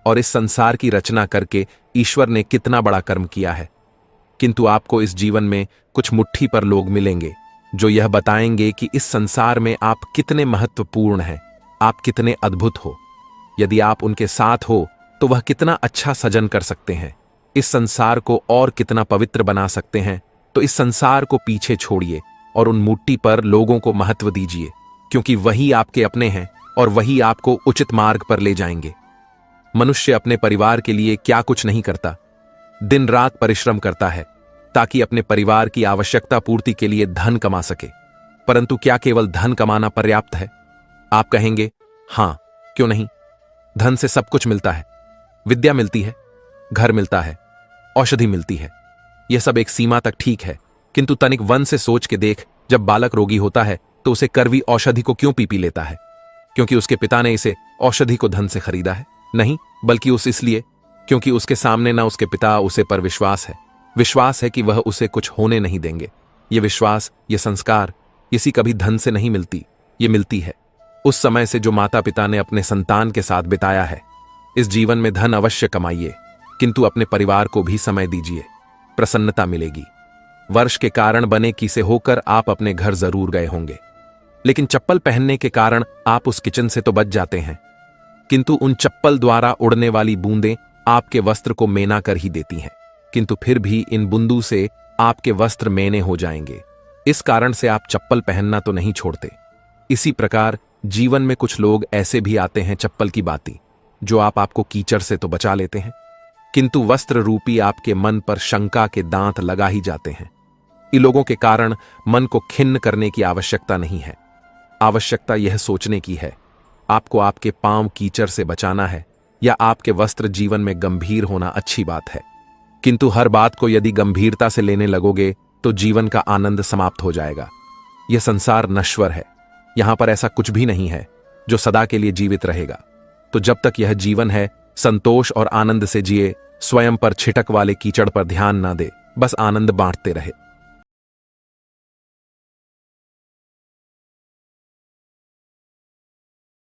और इस संसार की रचना करके ईश्वर ने कितना बड़ा कर्म किया है। किंतु आपको इस जीवन में कुछ मुट्ठी पर लोग मिलेंगे जो यह बताएंगे कि इस संसार में आप कितने महत्वपूर्ण हैं, आप कितने अद्भुत हो। यदि आप उनके साथ हो तो वह कितना अच्छा सजन कर सकते हैं, इस संसार को और कितना पवित्र बना सकते हैं। तो इस संसार को पीछे छोड़िए और उन मुट्ठी पर लोगों को महत्व दीजिए, क्योंकि वही आपके अपने हैं और वही आपको उचित मार्ग पर ले जाएंगे। मनुष्य अपने परिवार के लिए क्या कुछ नहीं करता, दिन रात परिश्रम करता है ताकि अपने परिवार की आवश्यकता पूर्ति के लिए धन कमा सके। परंतु क्या केवल धन कमाना पर्याप्त है? आप कहेंगे हां, क्यों नहीं, धन से सब कुछ मिलता है, विद्या मिलती है, घर मिलता है, औषधि मिलती है। यह सब एक सीमा तक ठीक है, किंतु तनिक वन से सोच के देख, जब बालक रोगी होता है तो उसे कड़वी औषधि को क्यों पी लेता है? क्योंकि उसके पिता ने इसे औषधि को धन से खरीदा है? नहीं, बल्कि इसलिए क्योंकि उसके सामने ना उसके पिता उसे पर विश्वास है कि वह उसे कुछ होने नहीं देंगे। ये विश्वास, ये संस्कार किसी कभी धन से नहीं मिलती, ये मिलती है उस समय से जो माता पिता ने अपने संतान के साथ बिताया है। इस जीवन में धन अवश्य कमाइए, किंतु अपने परिवार को भी समय दीजिए, प्रसन्नता मिलेगी। वर्ष के कारण बने की से होकर आप अपने घर जरूर गए होंगे, लेकिन चप्पल पहनने के कारण आप उस किचन से तो बच जाते हैं, किंतु उन चप्पल द्वारा उड़ने वाली बूंदें आपके वस्त्र को मेना कर ही देती हैं। किंतु फिर भी इन बूंदों से आपके वस्त्र मेने हो जाएंगे, इस कारण से आप चप्पल पहनना तो नहीं छोड़ते। इसी प्रकार जीवन में कुछ लोग ऐसे भी आते हैं चप्पल की बाती, जो आपको कीचड़ से तो बचा लेते हैं, किंतु वस्त्र रूपी आपके मन पर शंका के दांत लगा ही जाते हैं। इन लोगों के कारण मन को खिन्न करने की आवश्यकता नहीं है। आवश्यकता यह सोचने की है, आपको आपके पांव कीचड़ से बचाना है या आपके वस्त्र जीवन में गंभीर होना अच्छी बात है। किंतु हर बात को यदि गंभीरता से लेने लगोगे तो जीवन का आनंद समाप्त हो जाएगा। यह संसार नश्वर है, यहां पर ऐसा कुछ भी नहीं है जो सदा के लिए जीवित रहेगा। तो जब तक यह जीवन है, संतोष और आनंद से जिए, स्वयं पर छिटक वाले कीचड़ पर ध्यान ना दे, बस आनंद बांटते रहे।